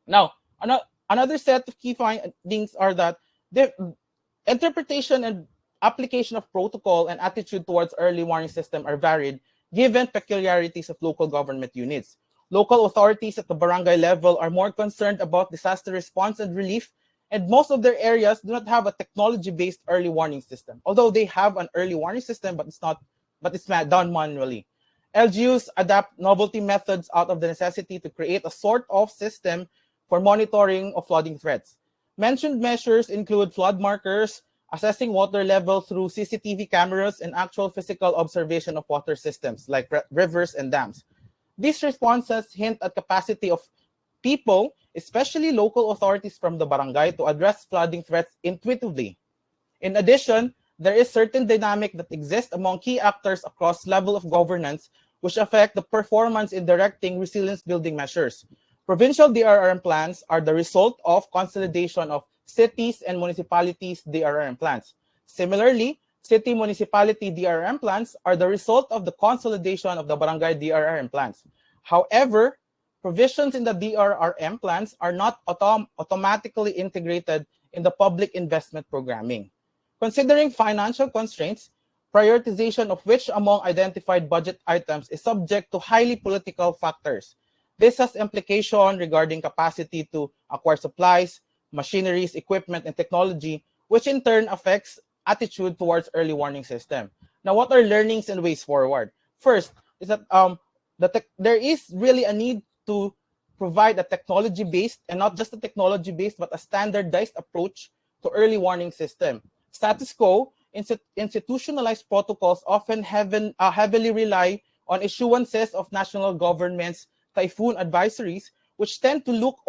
Now, another set of key findings are that the interpretation and application of protocol and attitude towards early warning system are varied given peculiarities of local government units. Local authorities at the barangay level are more concerned about disaster response and relief, and most of their areas do not have a technology-based early warning system. Although they have an early warning system, but it's done manually. LGUs adapt novelty methods out of the necessity to create a sort of system for monitoring of flooding threats. Mentioned measures include flood markers, assessing water level through CCTV cameras, and actual physical observation of water systems like rivers and dams. These responses hint at capacity of people, especially local authorities from the barangay, to address flooding threats intuitively. In addition, there is certain dynamic that exists among key actors across level of governance, which affect the performance in directing resilience building measures. Provincial DRRM plans are the result of consolidation of cities and municipalities' DRRM plans. Similarly, city municipality DRRM plans are the result of the consolidation of the barangay DRRM plans. However, provisions in the DRRM plans are not automatically integrated in the public investment programming. Considering financial constraints, prioritization of which among identified budget items is subject to highly political factors. This has implication regarding capacity to acquire supplies, machineries, equipment, and technology, which in turn affects attitude towards early warning system. Now, what are learnings and ways forward? First is that there is really a need to provide a technology-based, and not just a technology-based, but a standardized approach to early warning system. Status quo, institutionalized protocols often heavily rely on issuances of national governments' typhoon advisories, which tend to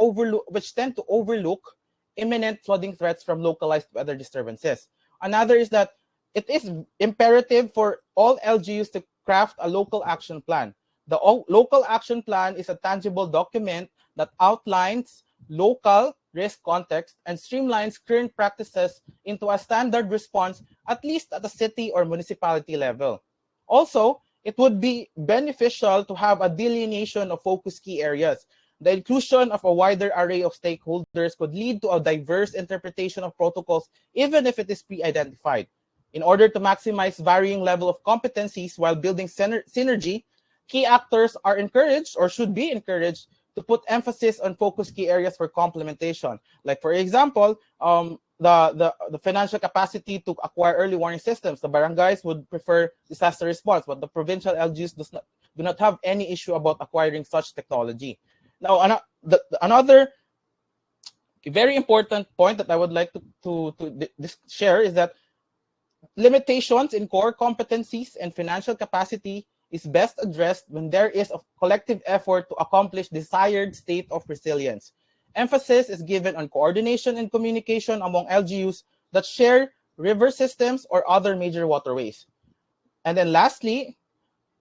overlook imminent flooding threats from localized weather disturbances. Another is that it is imperative for all LGUs to craft a local action plan. The local action plan is a tangible document that outlines local risk context and streamlines current practices into a standard response, at least at the city or municipality level. Also, it would be beneficial to have a delineation of focus key areas. The inclusion of a wider array of stakeholders could lead to a diverse interpretation of protocols, even if it is pre-identified. In order to maximize varying level of competencies while building synergy, key actors are encouraged or should be encouraged to put emphasis on focus key areas for complementation. Like, for example, the financial capacity to acquire early warning systems. The barangays would prefer disaster response, but the provincial LGUs do not have any issue about acquiring such technology. Now, another very important point that I would like to share is that limitations in core competencies and financial capacity is best addressed when there is a collective effort to accomplish desired state of resilience. Emphasis is given on coordination and communication among LGUs that share river systems or other major waterways. And then lastly,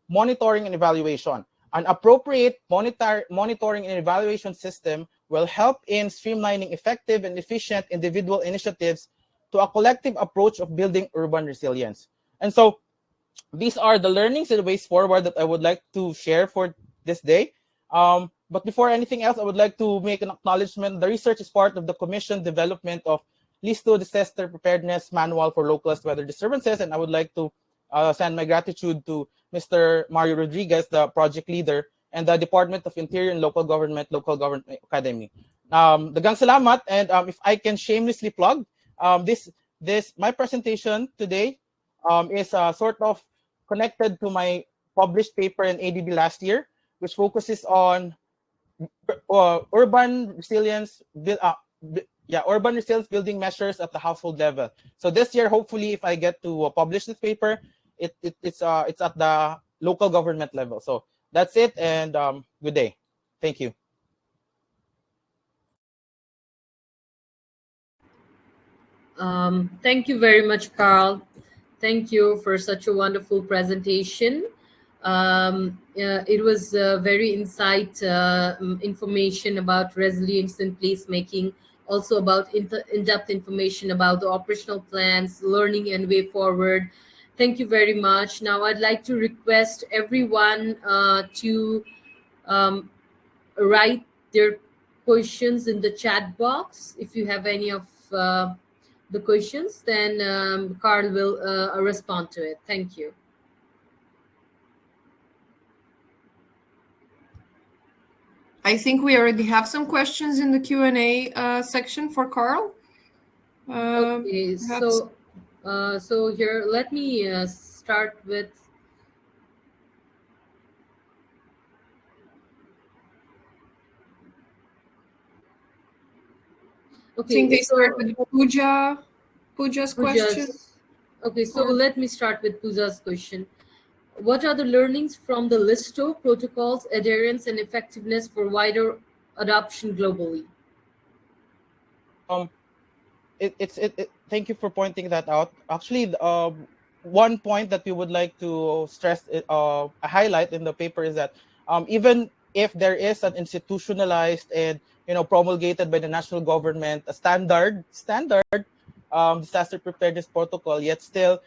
monitoring and evaluation. An appropriate monitoring and evaluation system will help in streamlining effective and efficient individual initiatives to a collective approach of building urban resilience. And so these are the learnings and ways forward that I would like to share for this day. But before anything else, I would like to make an acknowledgement. The research is part of the Commission development of LISTO Disaster Preparedness Manual for Localized Weather Disturbances, and I would like to send my gratitude to Mr. Mario Rodriguez, the project leader, and the Department of Interior and Local Government Academy. Dagang salamat, and if I can shamelessly plug, my presentation today is sort of connected to my published paper in ADB last year, which focuses on urban resilience building measures at the household level. So this year, hopefully, if I get to publish this paper, it's at the local government level. So that's it, and good day. Thank you. Thank you very much, Karl. Thank you for such a wonderful presentation. It was very insight information about resilience and placemaking, also about in-depth information about the operational plans, learning and way forward. Thank you very much. Now I'd like to request everyone to write their questions in the chat box. If you have any of the questions, then Karl will respond to it. Thank you. I think we already have some questions in the Q&A section for Karl. Okay, so here, let me start with. Okay, I think they start with Pooja's question. Okay, so let me start with Pooja's question. What are the learnings from the LISTO protocols, adherence, and effectiveness for wider adoption globally? Thank you for pointing that out. Actually, one point that we would like to stress, highlight in the paper is that even if there is an institutionalized and promulgated by the national government a standard disaster preparedness protocol, yet still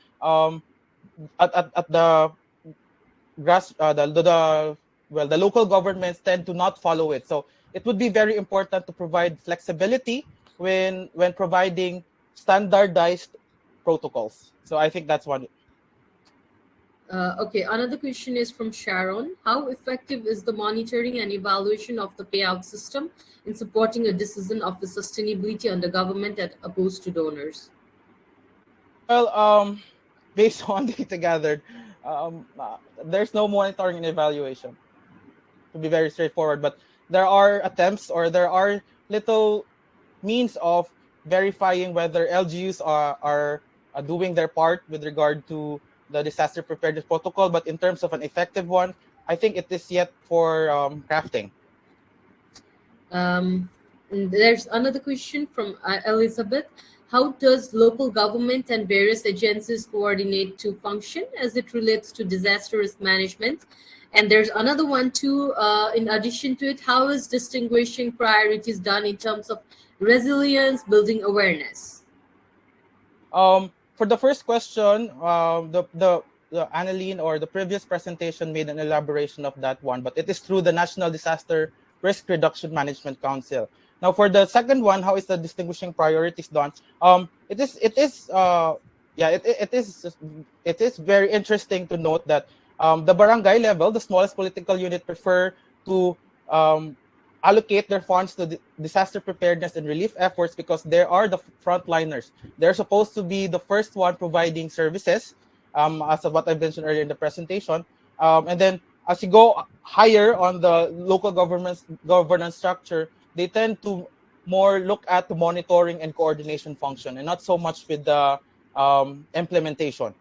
at the the local governments tend to not follow it. So it would be very important to provide flexibility when providing standardized protocols. So I think that's one. Okay, another question is from Sharon. How effective is the monitoring and evaluation of the payout system in supporting a decision of the sustainability on the government as opposed to donors? Well, based on data gathered, there's no monitoring and evaluation, to be very straightforward. But there are attempts, or there are little means of verifying whether LGUs are doing their part with regard to the disaster preparedness protocol. But in terms of an effective one, I think it is yet for crafting. There's another question from Elizabeth. How does local government and various agencies coordinate to function as it relates to disaster risk management? And there's another one too, in addition to it, how is distinguishing priorities done in terms of resilience, building awareness? For the first question, the Annielyn or the previous presentation made an elaboration of that one, but it is through the National Disaster Risk Reduction Management Council. Now, for the second one, how is the distinguishing priorities done? It is very interesting to note that the barangay level, the smallest political unit, prefer to allocate their funds to disaster preparedness and relief efforts because they are the frontliners. They're supposed to be the first one providing services, as of what I mentioned earlier in the presentation. And then as you go higher on the local governance structure, they tend to more look at the monitoring and coordination function and not so much with the implementation.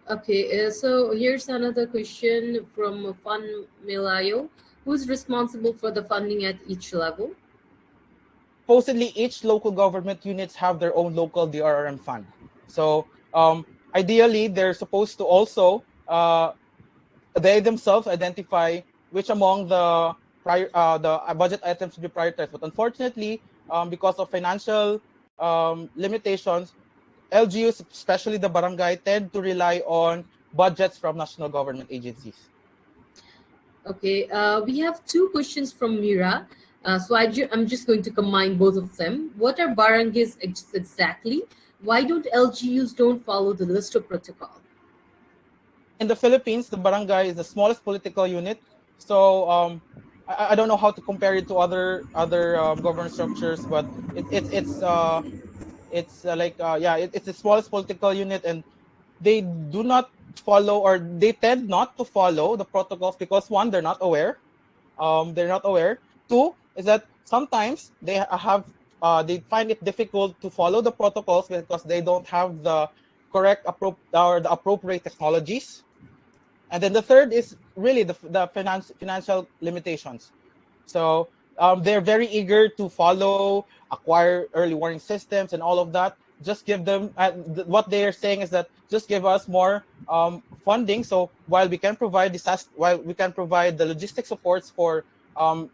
Okay, so here's another question from Fan Milayo. Who's responsible for the funding at each level? Supposedly, each local government units have their own local DRRM fund. So ideally, they're supposed to also they themselves identify which among the budget items to be prioritized. But unfortunately, because of financial limitations, LGUs, especially the barangay, tend to rely on budgets from national government agencies. Okay, we have two questions from Mira. So I'm just going to combine both of them. What are barangays exactly? Why don't LGUs don't follow the list of protocol? In the Philippines, the barangay is the smallest political unit. So I don't know how to compare it to other government structures, but it's it's the smallest political unit, and they do not follow, or they tend not to follow the protocols because one, they're not aware. They're not aware. Two is that sometimes they find it difficult to follow the protocols because they don't have the correct or the appropriate technologies. And then the third is really the financial limitations. So they're very eager to follow, acquire early warning systems and all of that. Just give them, what they are saying is that just give us more funding. So while we can provide the logistic supports for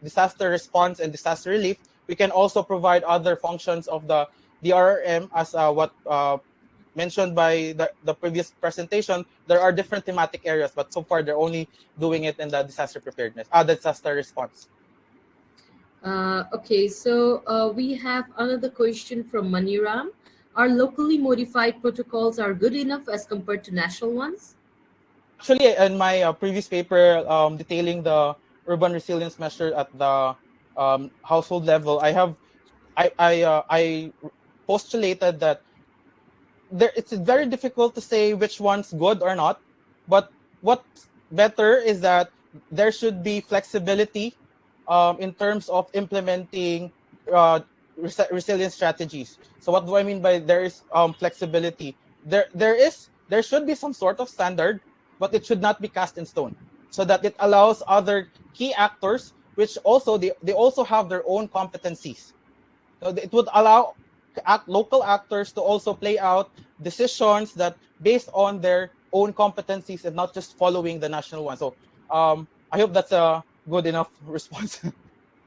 disaster response and disaster relief, we can also provide other functions of the DRRM, as what mentioned by the previous presentation. There are different thematic areas, but so far they're only doing it in the disaster preparedness, the disaster response. Okay, so we have another question from Maniram. Are locally modified protocols are good enough as compared to national ones? Actually, in my previous paper detailing the urban resilience measure at the household level, I postulated that it's very difficult to say which one's good or not, but what's better is that there should be flexibility in terms of implementing resilience strategies. So what do I mean by there is flexibility? There should be some sort of standard, but it should not be cast in stone, so that it allows other key actors, which also they also have their own competencies. So it would allow local actors to also play out decisions that based on their own competencies and not just following the national one. So I hope that's a good enough response.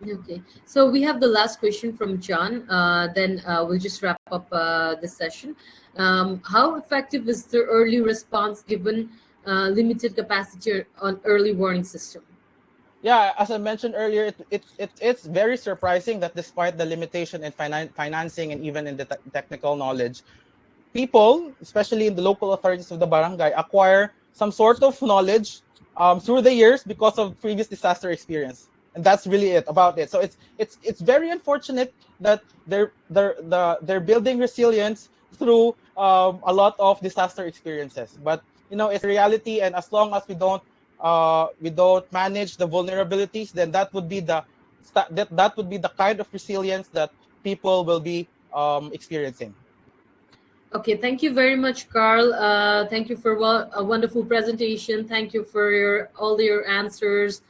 Okay, so we have the last question from John. Then we'll just wrap up this session. How effective is the early response given limited capacity on early warning system? Yeah, as I mentioned earlier, it's very surprising that despite the limitation in financing and even in the technical knowledge, people, especially in the local authorities of the barangay, acquire some sort of knowledge through the years because of previous disaster experience, and that's really about it. So it's very unfortunate that they're building resilience through a lot of disaster experiences. But it's a reality, and as long as we don't manage the vulnerabilities, then that would be the kind of resilience that people will be experiencing. Okay, thank you very much, Karl. Thank you for a wonderful presentation. Thank you for all your answers,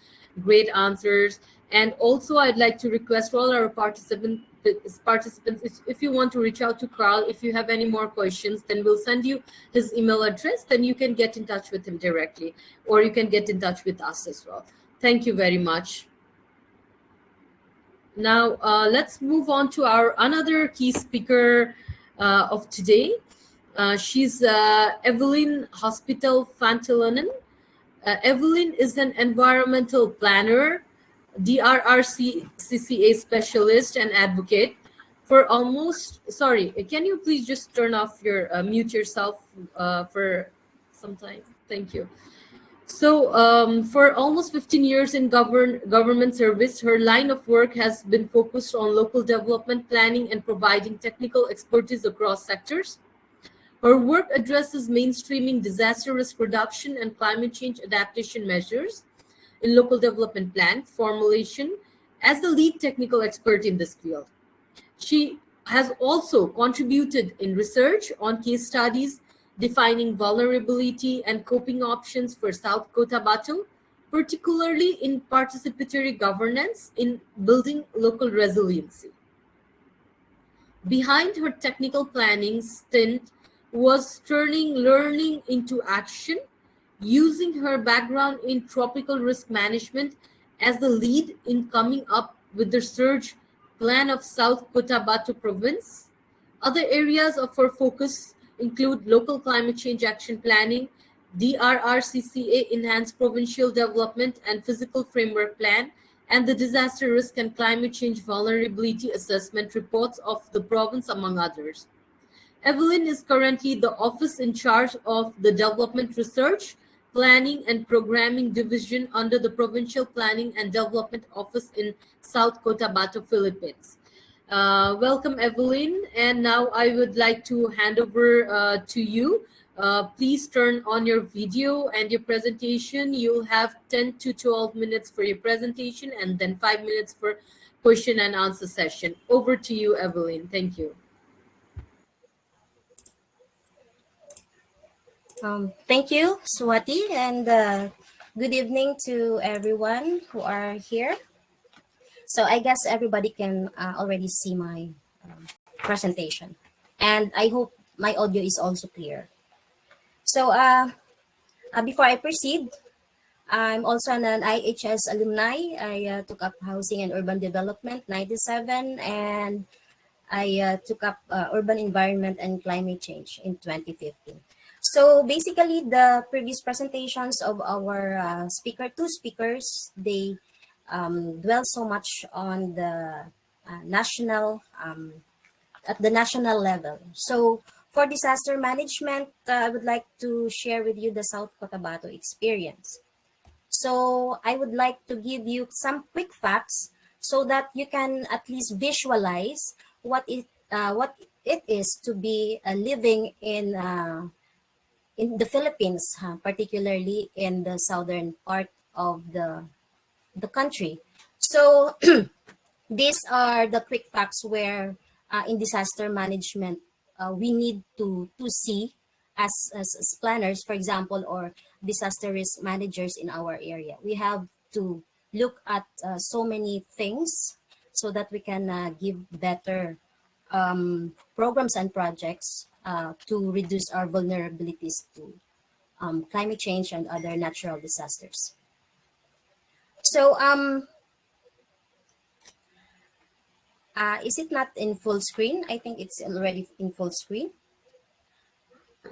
great answers. And also, I'd like to request all our participants, if you want to reach out to Karl, if you have any more questions, then we'll send you his email address. Then you can get in touch with him directly, or you can get in touch with us as well. Thank you very much. Now, let's move on to our another key speaker of today. She's Evelyn Hospital Fantilanan. Evelyn is an environmental planner, DRRC CCA specialist and advocate for almost, sorry, can you please just turn off your, mute yourself for some time? Thank you. So for almost 15 years in government service, her line of work has been focused on local development planning and providing technical expertise across sectors. Her work addresses mainstreaming disaster risk reduction and climate change adaptation measures in local development plan formulation as the lead technical expert in this field. She has also contributed in research on case studies defining vulnerability and coping options for South Cotabato, particularly in participatory governance in building local resiliency. Behind her technical planning stint was turning learning into action, using her background in tropical risk management as the lead in coming up with the surge plan of South Cotabato province. Other areas of her focus include local climate change action planning, DRRCCA Enhanced Provincial Development and Physical Framework Plan, and the Disaster Risk and Climate Change Vulnerability Assessment reports of the province, among others. Evelyn is currently the office in charge of the Development Research, Planning and Programming Division under the Provincial Planning and Development Office in South Cotabato, Philippines. Welcome, Evelyn. And now I would like to hand over to you. Please turn on your video and your presentation. You'll have 10 to 12 minutes for your presentation and then 5 minutes for question and answer session. Over to you, Evelyn. Thank you. Thank you, Swati, and good evening to everyone who are here. So I guess everybody can already see my presentation, and I hope my audio is also clear. So before I proceed, I'm also an IHS alumni. I took up Housing and Urban Development 97, and I took up Urban Environment and Climate Change in 2015. So basically, the previous presentations of our two speakers, they dwell so much on the national, at the national level. So for disaster management, I would like to share with you the South Cotabato experience. So I would like to give you some quick facts so that you can at least visualize what it is to be living in the Philippines, particularly in the southern part of the country. So these are the quick facts where in disaster management we need to see as planners, for example, or disaster risk managers in our area. We have to look at so many things so that we can give better programs and projects to reduce our vulnerabilities to climate change and other natural disasters. So is it not in full screen? I think it's already in full screen.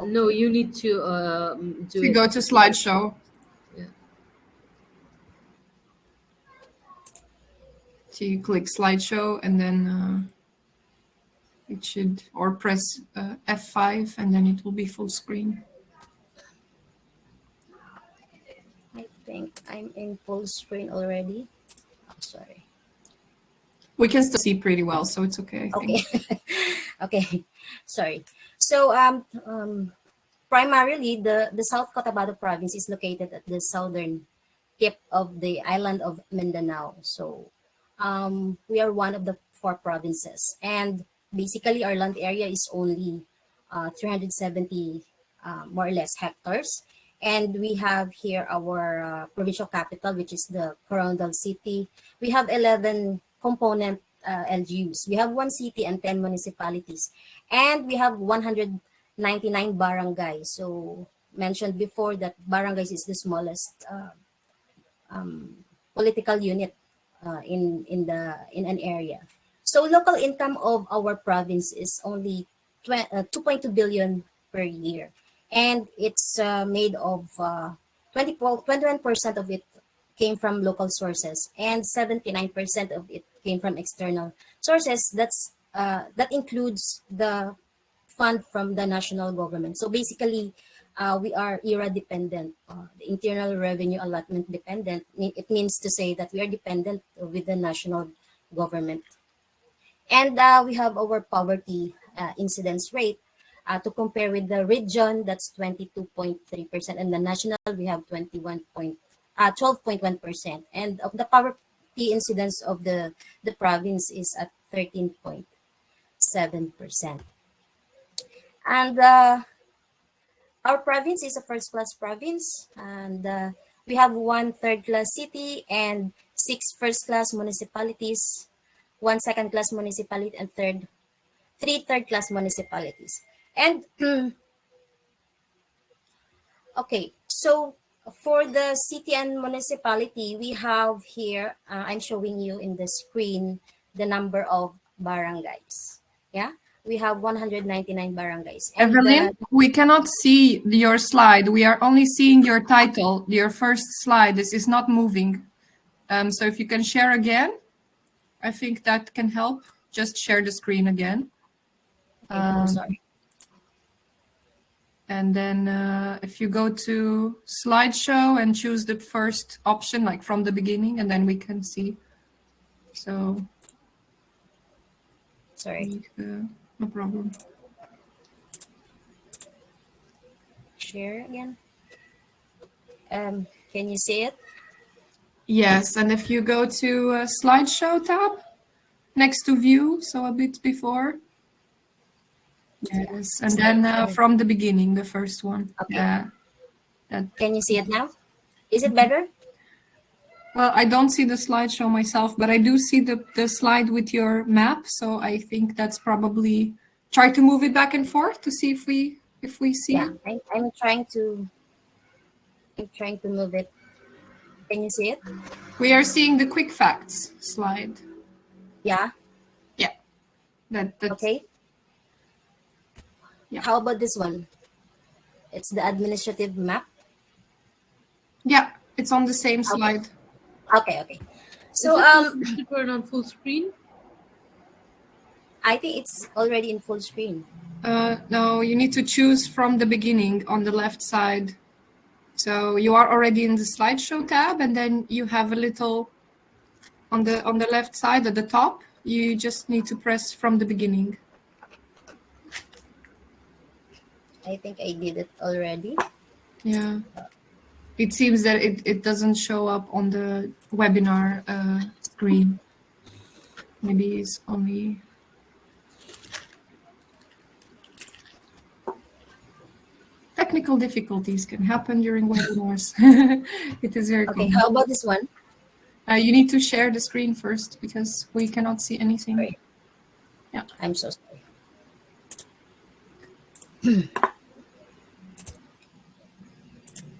No, you need to do go to slideshow. Yeah. So you click slideshow and then it should, or press F5 and then it will be full screen. I think I'm in full screen already. Oh, sorry. We can still see pretty well, so it's okay. I think. Okay. Okay. Sorry. So primarily the South Cotabato province is located at the southern tip of the island of Mindanao. So we are one of the 4 provinces, and basically our land area is only 370 more or less hectares. And we have here our provincial capital, which is the Coronadal City. We have 11 component LGUs. We have 1 city and 10 municipalities. And we have 199 barangays. So mentioned before that barangays is the smallest political unit in an area. So local income of our province is only 2.2 billion per year. And it's made of 21% of it came from local sources and 79% of it came from external sources. That includes the fund from the national government. So basically, we are ERA dependent, the internal revenue allotment dependent. It means to say that we are dependent with the national government. And we have our poverty incidence rate. To compare with the region, that's 22.3%, and the national we have 12.1%, and of the poverty incidence of the province is at 13.7%. And our province is a first-class province, and we have 1 third-class city and 6 first-class municipalities, 1 second-class municipality, and 3 third-class municipalities. And okay, so For the city and municipality, we have here, I'm showing you in the screen, the number of barangays. Yeah, we have 199 barangays. And Evelyn, we cannot see your slide. We are only seeing your title, your first slide. This is not moving. So if you can share again, I think that can help. Just share the screen again. okay, I'm sorry. And then if you go to slideshow and choose the first option, like from the beginning, and then we can see. So, Sorry. No problem. Share again. Can you see it? Yes, and if you go to slideshow tab next to view, so a bit before. Yes, and then from the beginning, the first one. Okay. Yeah. Can you see it now? Is it better? Well, I don't see the slideshow myself, but I do see the slide with your map. So I think that's probably, try to move it back and forth to see if we see Yeah, it. I'm trying to move it. Can you see it? We are seeing the quick facts slide. Yeah. Yeah. That's Okay. Yeah. How about this one? It's the administrative map. Yeah, it's on the same slide. Okay. So to turn on full screen. I think it's already in full screen. No, you need to choose from the beginning on the left side. So you are already in the slideshow tab, and then you have a little on the left side at the top. You just need to press from the beginning. I think I did it already. Yeah. It seems that it doesn't show up on the webinar screen. Maybe it's only... Technical difficulties can happen during webinars. It is very Okay, common. how about this one? You need to share the screen first because we cannot see anything. Sorry. Yeah. I'm so sorry.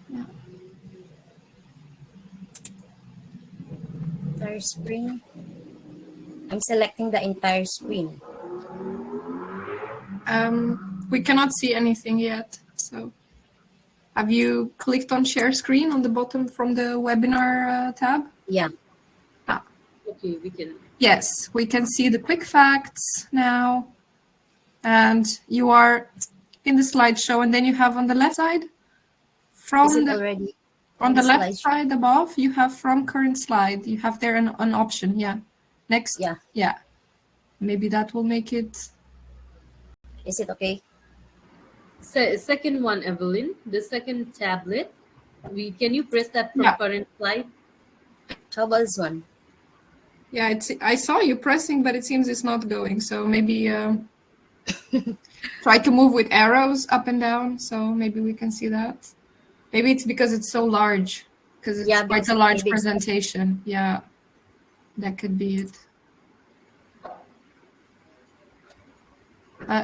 Yeah. Entire screen. I'm selecting the entire screen. We cannot see anything yet. So, have you clicked on share screen on the bottom from the webinar tab? Yeah. Okay, we can. Yes, we can see the quick facts now. And you are in the slideshow, and then you have on the left side, Is it already on the left slideshow? side above, you have from current slide. You have there an option. Yeah. Next. Yeah. Yeah. Maybe that will make it. Is it okay? Second one, Evelyn, the second tablet. Can you press that from Yeah. current slide? How about this one? Yeah, I saw you pressing, but it seems it's not going. So maybe try to move with arrows up and down. So maybe we can see that. Maybe it's because it's so large, because it's quite a large presentation. Yeah, that could be it.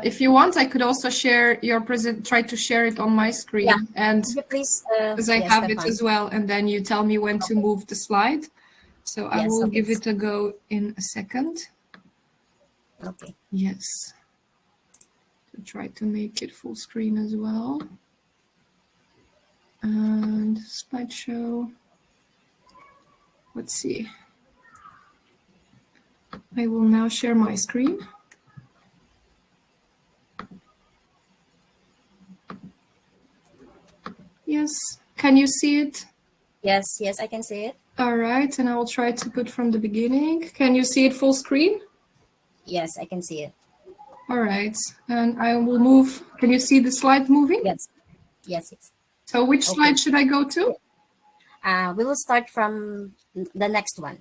If you want, I could also share your try to share it on my screen. Yeah. And please, because I have it as well, and then you tell me when to move the slide. So I will give it a go in a second. Okay. Yes. To try to make it full screen as well. And slideshow. Let's see. I will now share my screen. Yes. Can you see it? Yes, I can see it. All right, and I will try to put from the beginning. Can you see it full screen? Yes, I can see it. All right, and I will move. Can you see the slide moving? Yes. So which slide should I go to? We will start from the next one.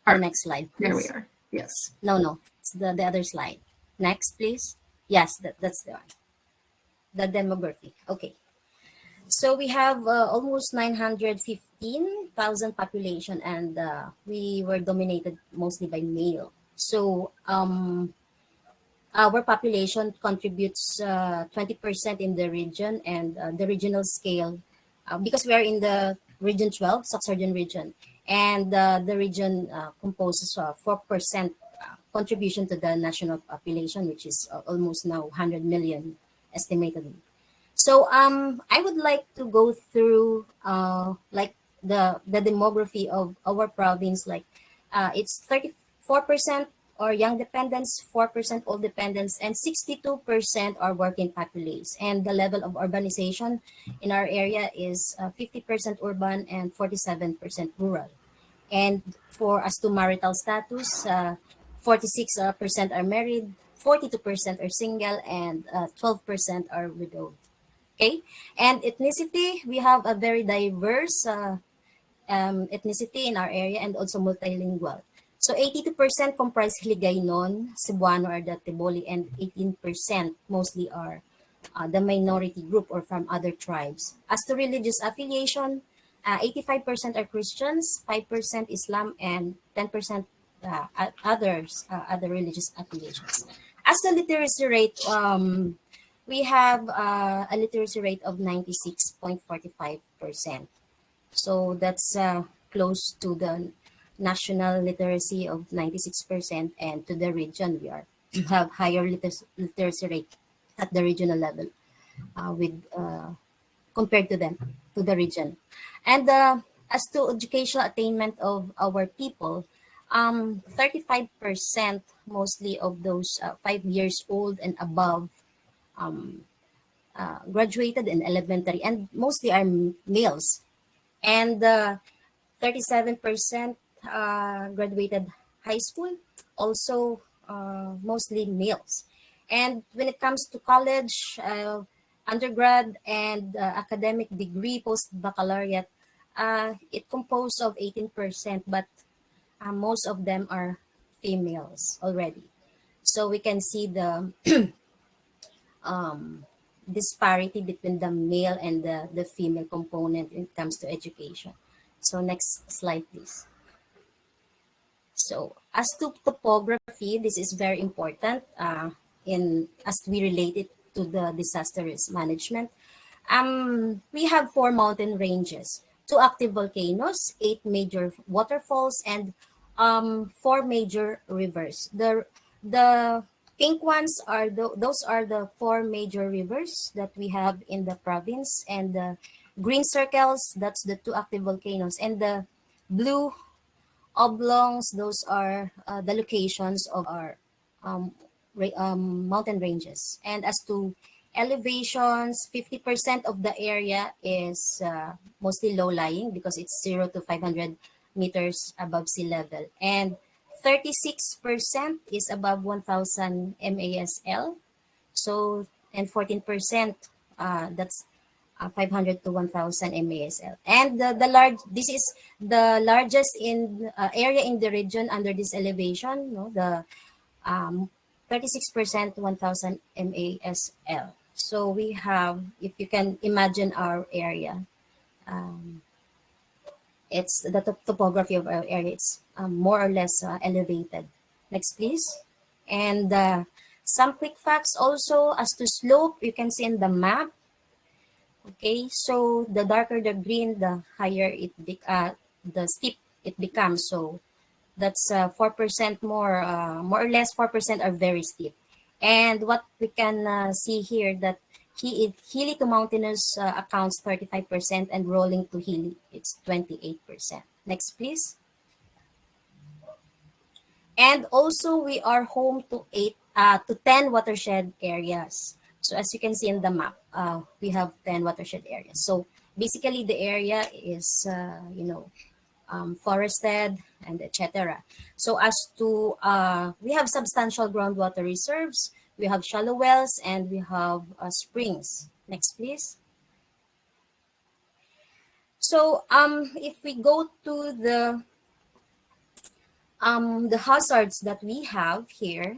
The next slide, please. There we are. Yes. No. It's the other slide. Next, please. Yes, that's the one. The demographic. Okay. So we have almost 915,000 population, and we were dominated mostly by male. So our population contributes 20% in the region, and the regional scale, because we are in the Region 12, Sub-Saharan region. And the region composes 4% contribution to the national population, which is almost now 100 million estimatedly. So I would like to go through like the demography of our province. Like it's 34% are young dependents, 4% old dependents, and 62% are working populace. And the level of urbanization in our area is 50% urban and 47% rural. And for as to marital status, 46% are married, 42% are single, and 12% are widowed. Okay, and ethnicity, we have a very diverse ethnicity in our area and also multilingual. So 82% comprise Hiligaynon, Cebuano or the Tiboli, and 18% mostly are the minority group or from other tribes. As to religious affiliation, 85% are Christians, 5% Islam, and 10% other religious affiliations. As the literacy rate, we have a literacy rate of 96.45%. So that's close to the national literacy of 96%, and to the region, we have higher literacy rate at the regional level with compared to them, to the region. And as to educational attainment of our people, 35% mostly of those 5 years old and above graduated in elementary, and mostly are males. And 37% graduated high school, also mostly males. And when it comes to college, undergrad, and academic degree, post-baccalaureate, it composed of 18%, but most of them are females already. So we can see the disparity between the male and the female component when it comes to education. So next slide, please. So as to topography, this is very important as we relate it to the disaster risk management. We have 4 mountain ranges, 2 active volcanoes, 8 major waterfalls, and 4 major rivers. The pink ones are those are the 4 major rivers that we have in the province, and the green circles, that's the 2 active volcanoes, and the blue oblongs, those are the locations of our mountain ranges. And as to elevations, 50% of the area is mostly low-lying because it's 0 to 500 meters above sea level, and 36% is above 1,000 MASL. So, and 14% that's 500 to 1,000 MASL. And this is the largest in area in the region under this elevation. No, the 36% 1,000 MASL. So we have, if you can imagine our area, it's the topography of our area. It's more or less elevated. Next, please. And some quick facts also as to slope, you can see in the map. Okay, so the darker the green, the higher the steep it becomes. So that's 4% more or less 4% are very steep. And what we can see here that hilly to mountainous accounts 35%, and rolling to hilly it's 28%. Next, please. And also we are home to 10 watershed areas. So as you can see in the map, we have 10 watershed areas. So basically the area is, forested and etc. So as to, we have substantial groundwater reserves, we have shallow wells, and we have springs. Next, please. So if we go to the hazards that we have here,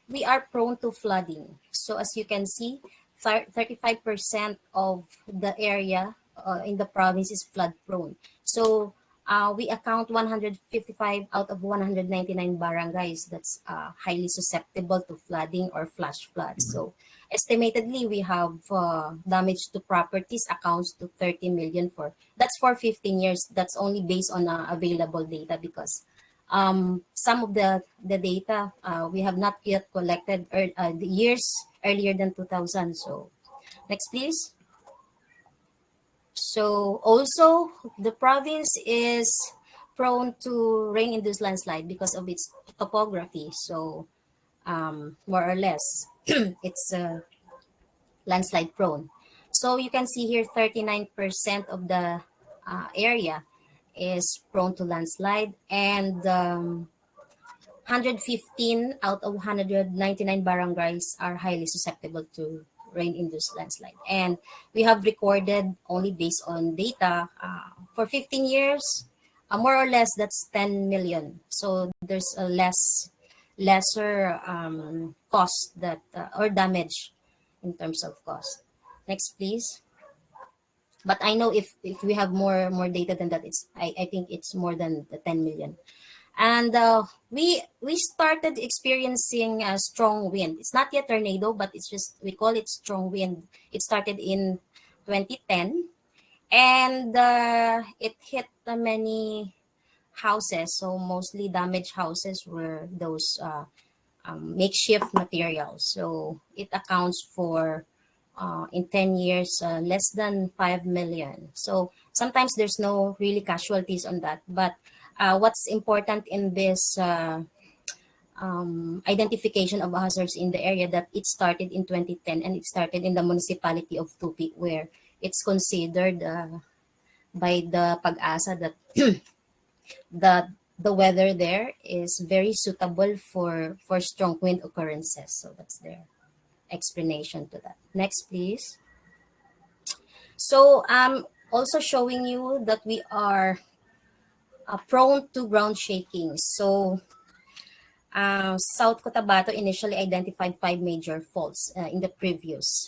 we are prone to flooding. So as you can see, 35% of the area in the province is flood prone. So we account 155 out of 199 barangays that's highly susceptible to flooding or flash floods. So estimatedly we have damage to properties accounts to 30 million for that's for 15 years. That's only based on available data because some of the data we have not yet collected the years earlier than 2000. So next please. So also the province is prone to rain-induced landslide because of its topography. So more or less it's landslide prone. So you can see here 39% of the area is prone to landslide, and 115 out of 199 barangays are highly susceptible to rain-induced landslide. And we have recorded only based on data for 15 years, more or less that's 10 million. So there's a lesser cost that or damage in terms of cost. Next, please. But I know if we have more data than that, I think it's more than the 10 million. And we started experiencing a strong wind. It's not yet tornado, but it's just we call it strong wind. It started in 2010, and it hit many houses. So mostly damaged houses were those makeshift materials. So it accounts for in 10 years less than 5 million. So sometimes there's no really casualties on that, but what's important in this identification of hazards in the area that it started in 2010 and it started in the municipality of Tupi, where it's considered by the Pag-asa that the weather there is very suitable for strong wind occurrences. So that's their explanation to that. Next, please. So I'm also showing you that we are prone to ground shaking. So South Cotabato initially identified 5 major faults in the previous,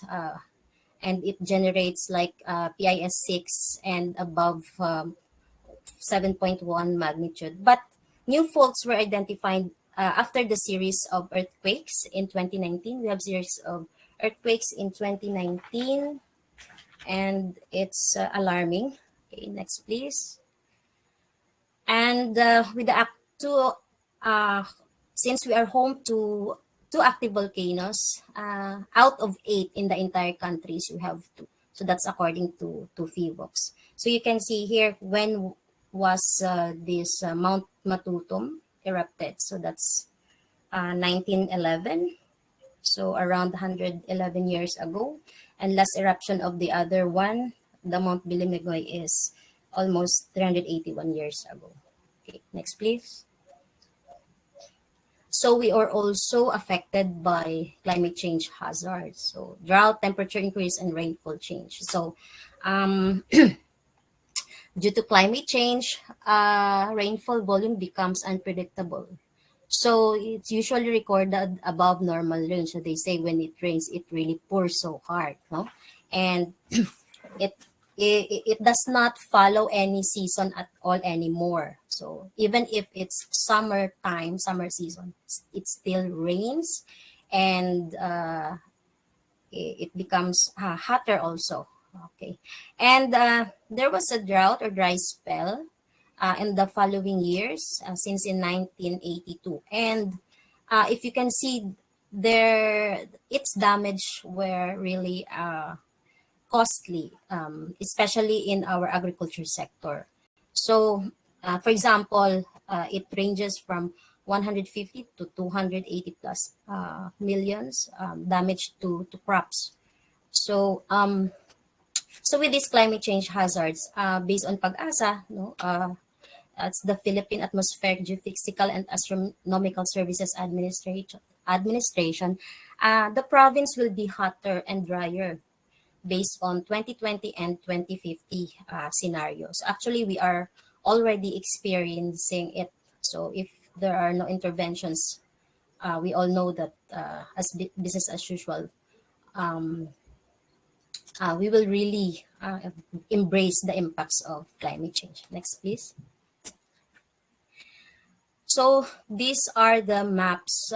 and it generates like PIS 6 and above 7.1 magnitude. But new faults were identified after the series of earthquakes in 2019. We have series of earthquakes in 2019, and it's alarming. Okay, next, please. And with the since we are home to 2 active volcanoes, out of 8 in the entire countries, we have 2. So that's according to FIVOX. So you can see here when was this Mount Matutum erupted. So that's 1911. So around 111 years ago. And last eruption of the other one, the Mount Bilimigoy, is almost 381 years ago. Okay, next, please. So we are also affected by climate change hazards. So drought, temperature increase, and rainfall change. So due to climate change, rainfall volume becomes unpredictable. So it's usually recorded above normal range. So they say when it rains, it really pours so hard, no? And it does not follow any season at all anymore. So even if it's summer season, it still rains, and it becomes hotter also. Okay, and there was a drought or dry spell in the following years since in 1982, and if you can see there, its damage were really costly, especially in our agriculture sector. So, for example, it ranges from 150 to 280 plus millions damage to crops. So, so with these climate change hazards, based on Pag-asa, no, that's the Philippine Atmospheric Geophysical and Astronomical Services Administration, the province will be hotter and drier based on 2020 and 2050 scenarios. Actually, we are already experiencing it. So if there are no interventions, we all know that as business as usual, we will really embrace the impacts of climate change. Next, please. So these are the maps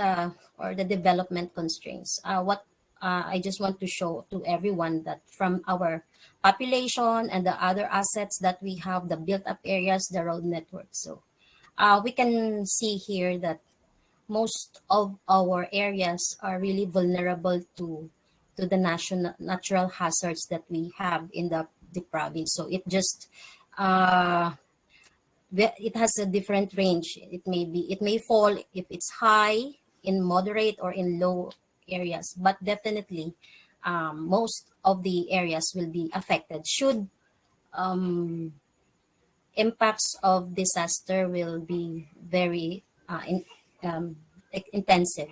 or the development constraints. What I just want to show to everyone that from our population and the other assets that we have, the built-up areas, the road network. So we can see here that most of our areas are really vulnerable to the natural hazards that we have in the province. So it just it has a different range. It may fall if it's high, in moderate, or in low areas, but definitely most of the areas will be affected should impacts of disaster will be very um, intensive.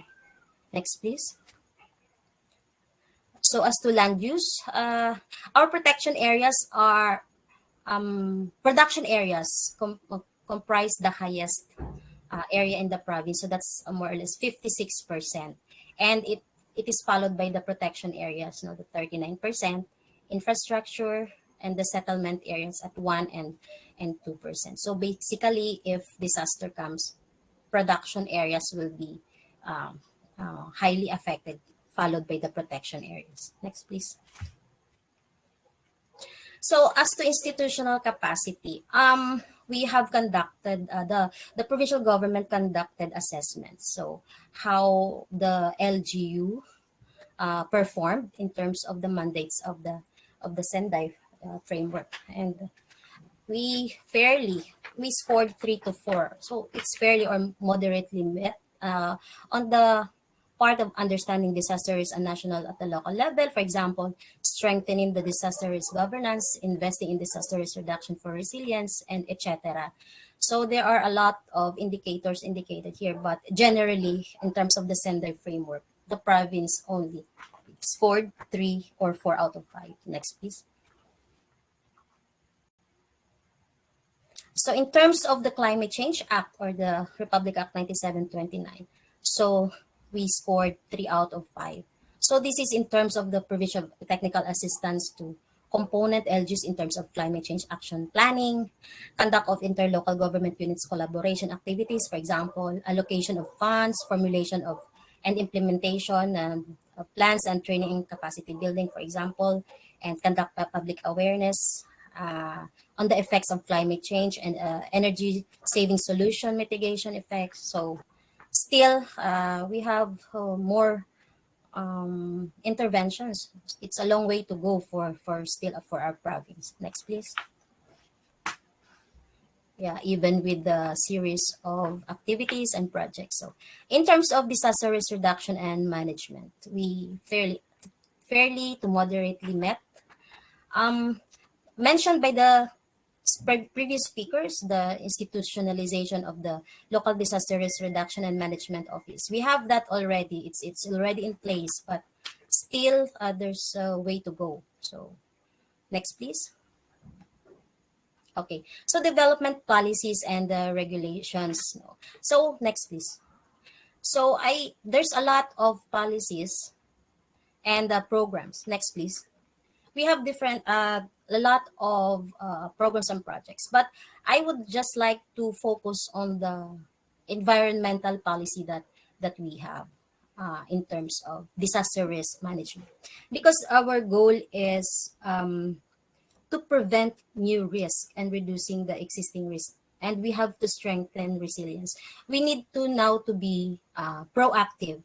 Next, please. So as to land use, our protection areas are production areas comprise the highest area in the province. So that's more or less 56%. And it is followed by the protection areas, the 39%, infrastructure, and the settlement areas at 1 and 2%. So basically, if disaster comes, production areas will be highly affected, followed by the protection areas. Next, please. So as to institutional capacity, we have conducted, the provincial government conducted assessments. So how the LGU performed in terms of the mandates of the Sendai framework. And we scored 3 to 4. So it's fairly or moderately met on the part of understanding disaster risk and national at the local level. For example, strengthening the disaster risk governance, investing in disaster risk reduction for resilience, and etc. So there are a lot of indicators indicated here, but generally, in terms of the Sendai framework, the province only scored 3 or 4 out of 5. Next, please. So in terms of the Climate Change Act, or the Republic Act 9729, so we scored 3 out of 5. So this is in terms of the provision of technical assistance to component LGUs in terms of climate change action planning, conduct of interlocal government units collaboration activities, for example, allocation of funds, formulation of and implementation of plans and training and capacity building, for example, and conduct public awareness on the effects of climate change and energy saving solution mitigation effects. So still, we have more interventions. It's a long way to go for our province. Next, please. Yeah, even with the series of activities and projects. So in terms of disaster risk reduction and management, we fairly to moderately met. Mentioned by the previous speakers, the institutionalization of the local disaster risk reduction and management office. We have that already. It's already in place, but still there's a way to go. So next, please. Okay, so development policies and regulations. So next, please. So there's a lot of policies and programs. Next, please. We have different a lot of programs and projects, but I would just like to focus on the environmental policy that we have in terms of disaster risk management, because our goal is to prevent new risk and reducing the existing risk, and we have to strengthen resilience. We need to now to be proactive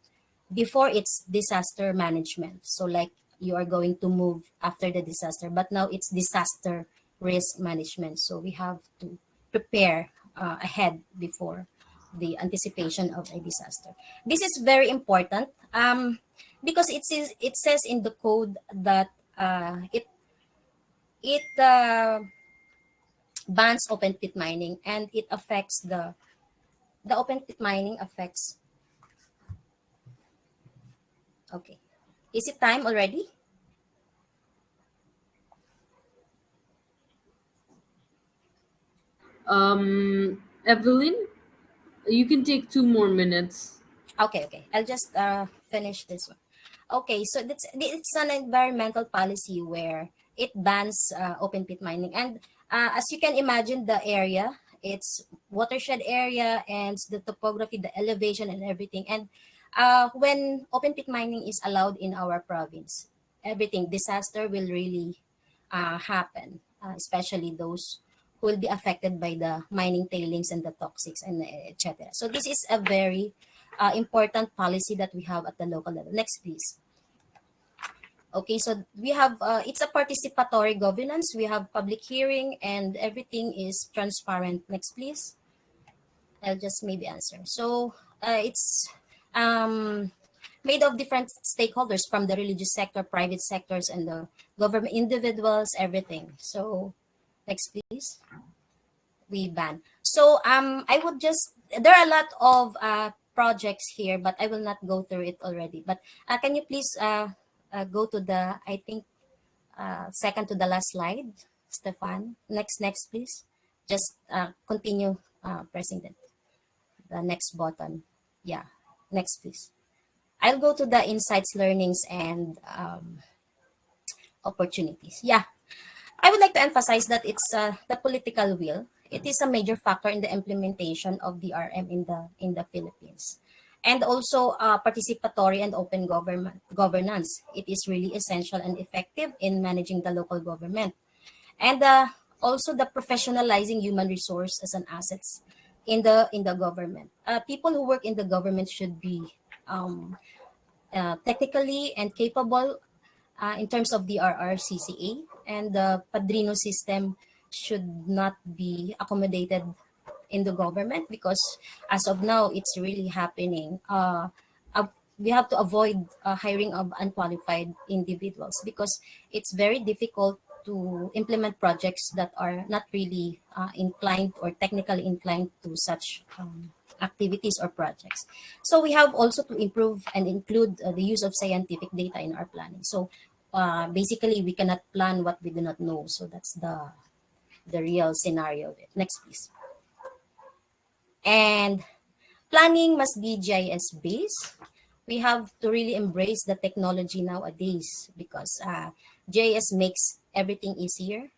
before it's disaster management. So like you are going to move after the disaster, but now it's disaster risk management. So we have to prepare ahead before the anticipation of a disaster. This is very important because it says in the code that it bans open pit mining, and it affects the open pit mining affects. Okay, is it time already? Evelyn, you can take 2 more minutes. Okay. I'll just finish this one. Okay, so it's an environmental policy where it bans open pit mining, and as you can imagine, the area, it's watershed area, and the topography, the elevation, and everything, and when open pit mining is allowed in our province, everything disaster will really happen, especially those who will be affected by the mining tailings and the toxics and etc. So this is a very important policy that we have at the local level. Next, please. Okay, so we have, it's a participatory governance. We have public hearing and everything is transparent. Next, please. I'll just maybe answer. So it's made of different stakeholders from the religious sector, private sectors, and the government individuals, everything. So next, please. We ban. So I would just, there are a lot of projects here, but I will not go through it already. But can you please go to the, I think, second to the last slide, Stefan. Next, please. Just continue pressing the next button. Yeah, next, please. I'll go to the insights, learnings, and opportunities. Yeah, I would like to emphasize that it's the political will. It is a major factor in the implementation of the RM in the Philippines. And also participatory and open governance. It is really essential and effective in managing the local government. And also the professionalizing human resource as an assets in the government. People who work in the government should be technically and capable in terms of the RRCCA, and the Padrino system should not be accommodated in the government, because as of now it's really happening. We have to avoid hiring of unqualified individuals, because it's very difficult to implement projects that are not really inclined or technically inclined to such activities or projects. So we have also to improve and include the use of scientific data in our planning. So basically we cannot plan what we do not know. So that's the real scenario of it. Next, please. And planning must be GIS based. We have to really embrace the technology nowadays, because GIS makes everything easier.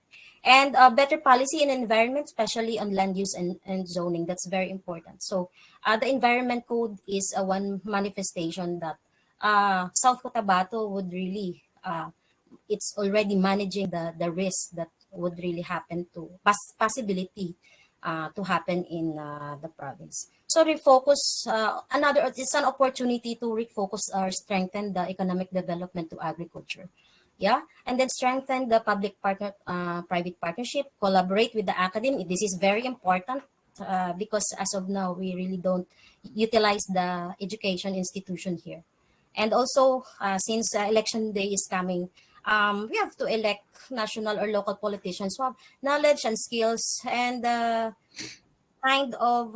And better policy and environment, especially on land use and zoning. That's very important. So the environment code is one manifestation that South Cotabato would really, it's already managing the risk that would really happen to, possibility to happen in the province. So refocus, it's an opportunity to refocus or strengthen the economic development to agriculture. Yeah, and then strengthen the private partnership, collaborate with the academy. This is very important because as of now, we really don't utilize the education institution here. And also, since election day is coming, we have to elect national or local politicians who have knowledge and skills, and kind of,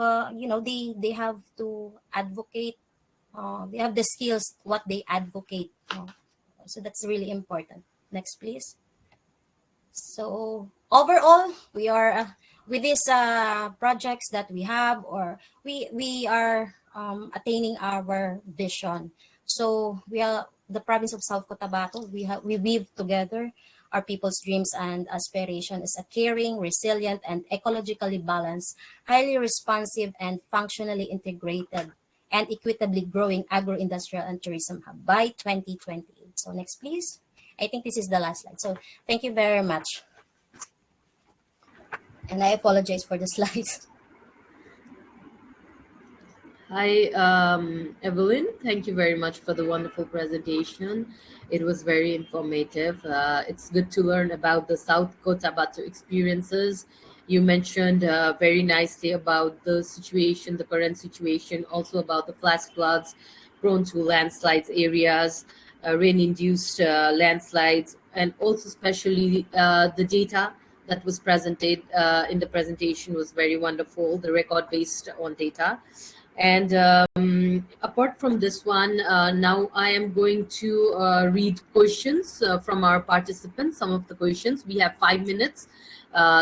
they have to advocate. They have the skills, what they advocate. So that's really important. Next, please. So overall, we are with these projects that we have, or we are attaining our vision. So we are the province of South Cotabato. We weave together our people's dreams and aspiration as a caring, resilient, and ecologically balanced, highly responsive, and functionally integrated and equitably growing agro-industrial and tourism hub by 2028. So next, please. I think this is the last slide. So thank you very much. And I apologize for the slides. Hi, Evelyn. Thank you very much for the wonderful presentation. It was very informative. It's good to learn about the South Cotabato experiences. You mentioned very nicely about the situation, the current situation, also about the flash floods prone to landslides areas, rain-induced landslides, and also especially the data that was presented in the presentation was very wonderful, the record based on data. And apart from this one, now I am going to read questions from our participants. Some of the questions, we have 5 minutes.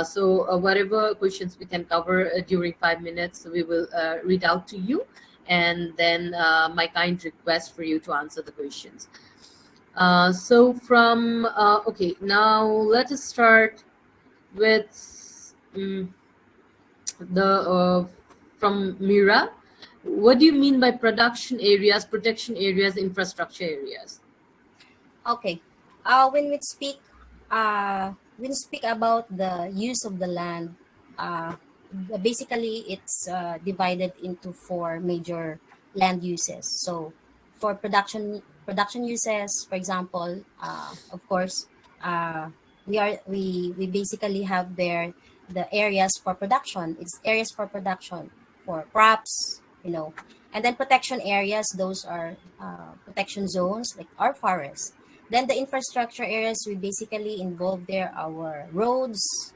So whatever questions we can cover during 5 minutes, we will read out to you. And then my kind request for you to answer the questions. So from, okay, now let us start with from Mira. what do you mean by production areas, protection areas, infrastructure areas? Okay. When we speak about the use of the land, uh, basically it's divided into four major land uses. So for production uses, for example, of course, uh, we basically have there the areas for production. It's areas for production for crops, and then protection areas. Those are protection zones like our forests. Then the infrastructure areas, we basically involve there our roads,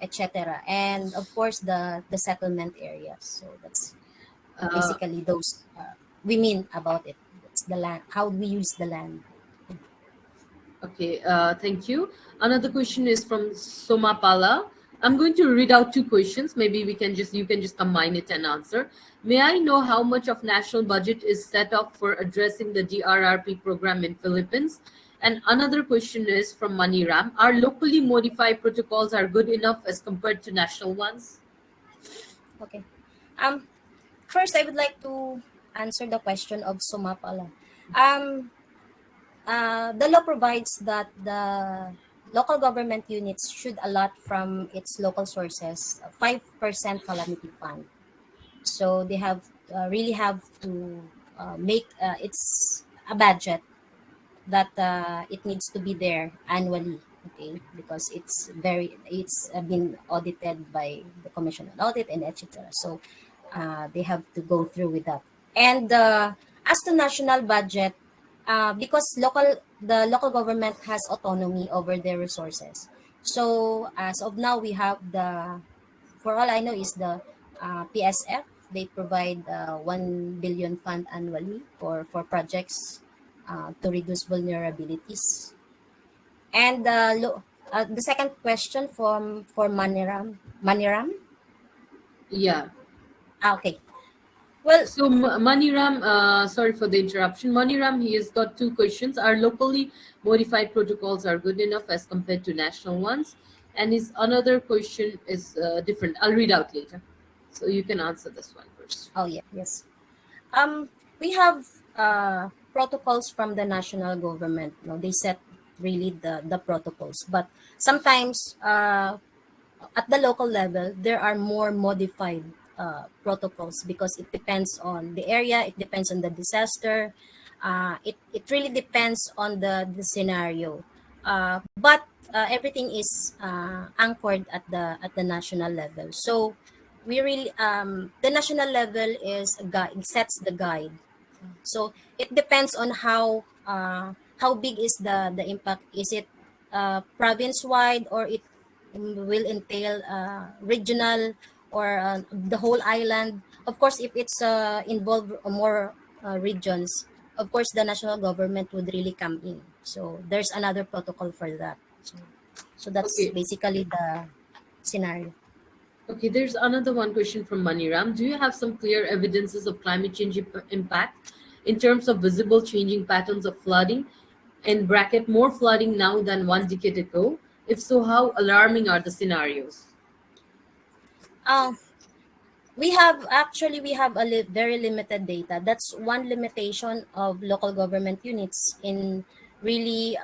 etc. And of course the settlement areas. So that's Uh, basically those we mean about it. That's the land, how we use the land. Okay, thank you. Another question is from Somapala. I'm going to read out two questions. Maybe you can just combine it and answer. May I know how much of national budget is set up for addressing the DRRP program in Philippines? And another question is from Maniram. Are locally modified protocols are good enough as compared to national ones? Okay. First I would like to answer the question of Sumapala. The law provides that the local government units should allot from its local sources 5% calamity fund. So they have really have to make it's a budget that it needs to be there annually, okay, because it's been audited by the commission on audit and etc. So they have to go through with that. And as to national budget, because the local government has autonomy over their resources. So as of now, we have for all I know is the PSF. They provide 1 billion fund annually for projects to reduce vulnerabilities. And the second question for Maniram. Yeah. Okay. Well, So Maniram, sorry for the interruption. Maniram, he has got two questions. Are locally modified protocols are good enough as compared to national ones? And his another question is different. I'll read out later. So you can answer this one first. oh yeah, yes. We have protocols from the national government. They set really the protocols, but sometimes at the local level, there are more modified protocols because it depends on the area, it depends on the disaster, it really depends on the scenario. But everything is anchored at the national level. So we really the national level is a guide, sets the guide. So it depends on how big is the impact. Is it province wide, or it will entail regional, or the whole island? Of course, if it's involve more regions, of course the national government would really come in. So there's another protocol for that. So that's Okay. basically the scenario. Okay, there's another one question from Maniram. Do you have some clear evidences of climate change impact in terms of visible changing patterns of flooding? In bracket, more flooding now than 1 decade ago? If so, how alarming are the scenarios? Uh, we have a very limited data. That's one limitation of local government units in really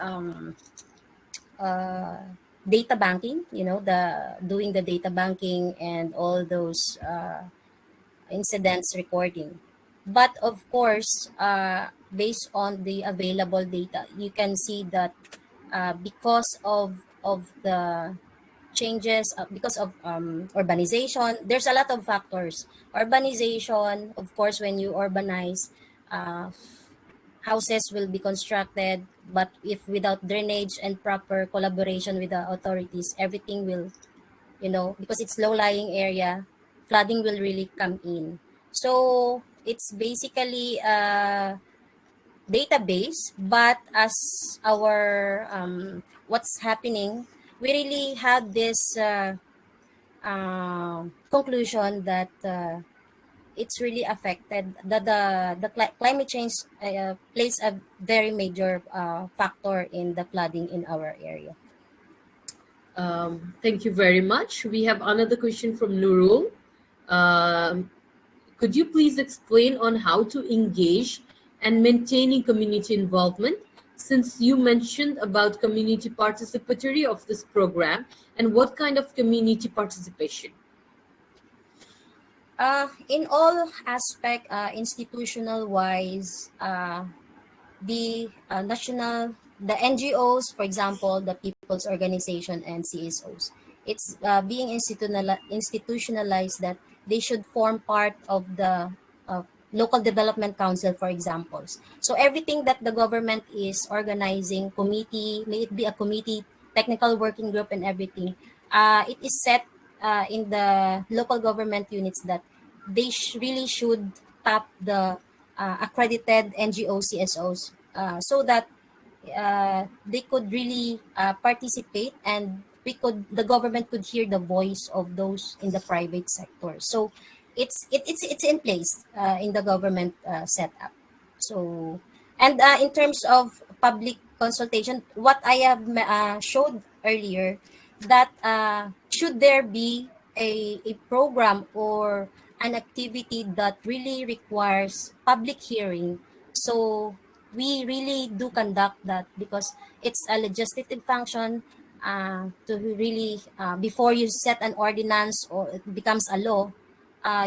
data banking. The doing the data banking and all those incidents recording. But of course, based on the available data, you can see that because of the changes, because of urbanization, there's a lot of factors. Urbanization, of course, when you urbanize, uh, houses will be constructed, but if without drainage and proper collaboration with the authorities, everything will, because it's low-lying area, flooding will really come in. So it's basically a database, but as our what's happening, we really had this conclusion that it's really affected. The climate change plays a very major factor in the flooding in our area. Thank you very much. We have another question from Nurul. Um, Could you please explain on how to engage and maintaining community involvement, since you mentioned about community participatory of this program, and what kind of community participation? In all aspect, institutional wise, the NGOs, for example, the people's organization and CSOs, it's being institutionalized that they should form part of the local development council, for examples. So everything that the government is organizing, committee, may it be a committee, technical working group, and everything, it is set in the local government units that they really should tap the accredited NGO CSOs so that they could really participate, and the government could hear the voice of those in the private sector. So it's in place in the government setup. So, and in terms of public consultation, what I have showed earlier, that should there be a program or an activity that really requires public hearing, so we really do conduct that, because it's a legislative function to really, before you set an ordinance or it becomes a law,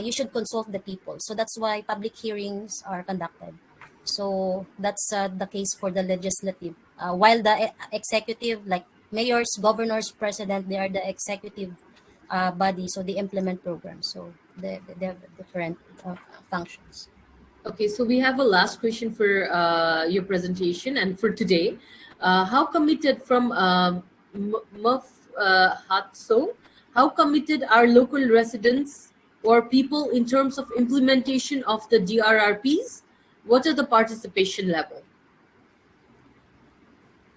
you should consult the people. So that's why public hearings are conducted. So that's the case for the legislative. While the executive, like mayors, governors, president, they are the executive body, so they implement programs. So they have different functions. Okay, so we have a last question for your presentation and for today. How committed from Hatso, how committed are local residents or people in terms of implementation of the DRRPs? What are the participation level?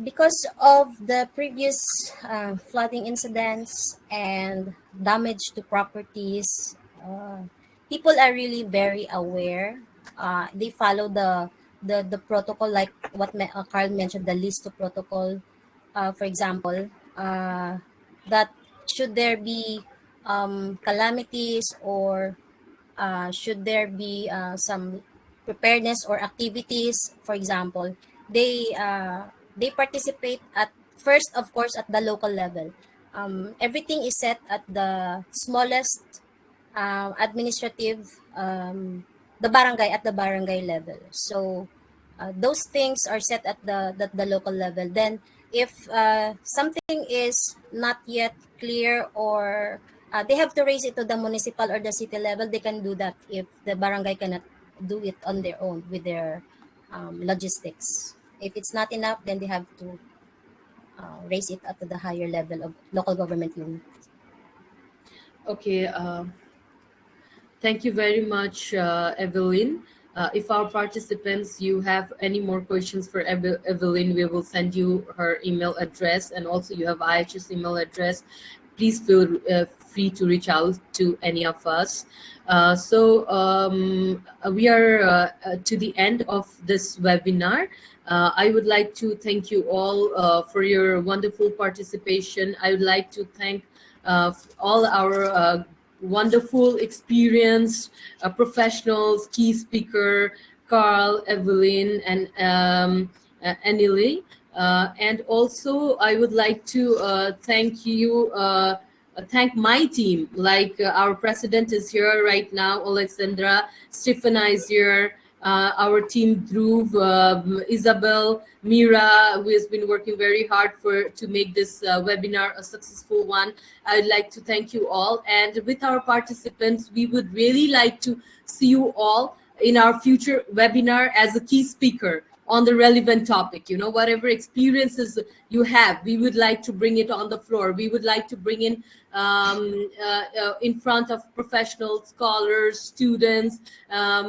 Because of the previous flooding incidents and damage to properties, people are really very aware. They follow the protocol, like what Karl mentioned, the list of protocol. For example, that should there be calamities, or should there be some preparedness or activities, for example, they participate at first, of course, at the local level. Everything is set at the smallest administrative, the barangay, at the barangay level. So those things are set at the local level. Then if something is not yet clear, or they have to raise it to the municipal or the city level, they can do that if the barangay cannot do it on their own with their logistics. If it's not enough, then they have to raise it up to the higher level of local government unit. Okay, thank you very much, Evelyn. If our participants, you have any more questions for Evelyn, we will send you her email address, and also you have IHS email address. Please feel free to reach out to any of us. We are to the end of this webinar. I would like to thank you all for your wonderful participation. I would like to thank all our wonderful, experienced professionals, key speaker, Karl, Evelyn, and Annielyn. And also, I would like to thank you, thank my team. Like our president is here right now, Alexandra, Stefana is here, our team, Dhruv, Isabel, Mira, who has been working very hard to make this webinar a successful one. I'd like to thank you all. And with our participants, we would really like to see you all in our future webinar as a key speaker on the relevant topic. You know, whatever experiences you have, we would like to bring it on the floor. We would like to bring in front of professionals, scholars, students,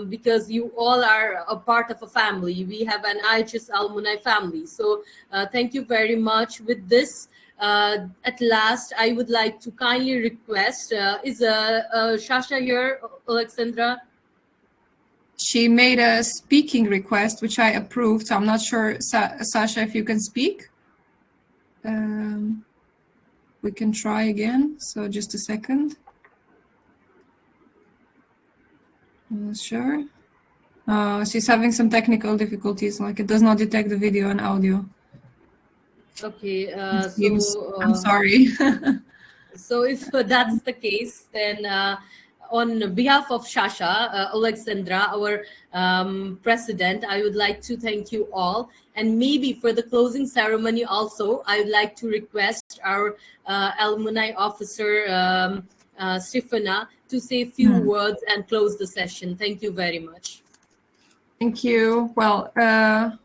because you all are a part of a family. We have an IHS alumni family. So thank you very much. With this, at last, I would like to kindly request, is Shasha here, Alexandra? She made a speaking request, which I approved. So I'm not sure, Sasha, if you can speak. We can try again. So just a second. I'm not sure. She's having some technical difficulties, like it does not detect the video and audio. Okay, It seems. so I'm sorry. so if that's the case, then on behalf of Shasha, Alexandra, our president, I would like to thank you all. And maybe for the closing ceremony also, I would like to request our alumni officer, Sifana, to say a few words and close the session. Thank you very much. Thank you. Well,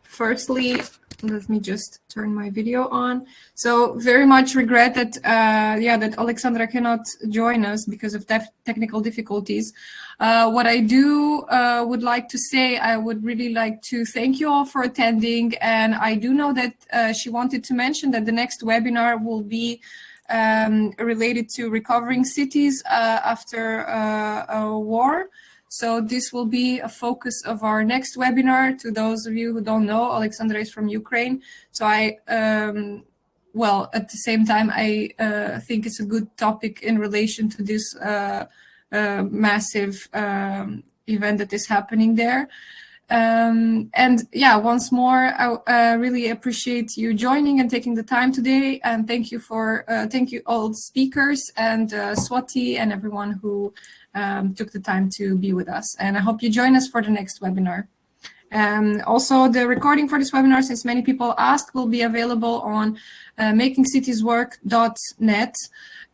firstly, let me just turn my video on. So very much regret that, that Alexandra cannot join us because of technical difficulties. What I do would like to say, I would really like to thank you all for attending. And I do know that she wanted to mention that the next webinar will be related to recovering cities after a war. So this will be a focus of our next webinar. To those of you who don't know, Alexandra is from Ukraine. So well, at the same time, I think it's a good topic in relation to this massive event that is happening there. And yeah, once more, I really appreciate you joining and taking the time today. And thank you all speakers and Swati and everyone who took the time to be with us. And I hope you join us for the next webinar. Also, the recording for this webinar, since many people asked, will be available on makingcitieswork.net.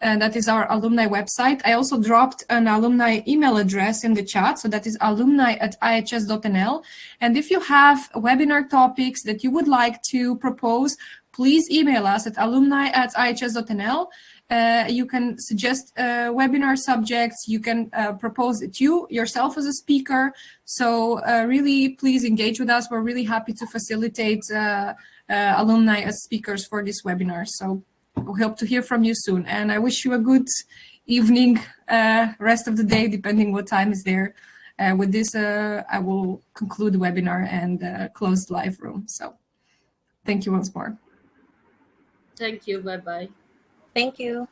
And that is our alumni website. I also dropped an alumni email address in the chat. So that is alumni@ihs.nl. And if you have webinar topics that you would like to propose, please email us at alumni@ihs.nl. You can suggest webinar subjects. You can propose it yourself as a speaker. So really, please engage with us. We're really happy to facilitate alumni as speakers for this webinar. So we hope to hear from you soon. And I wish you a good evening, rest of the day, depending what time is there. With this, I will conclude the webinar and close the live room. So thank you once more. Thank you. Bye-bye. Thank you.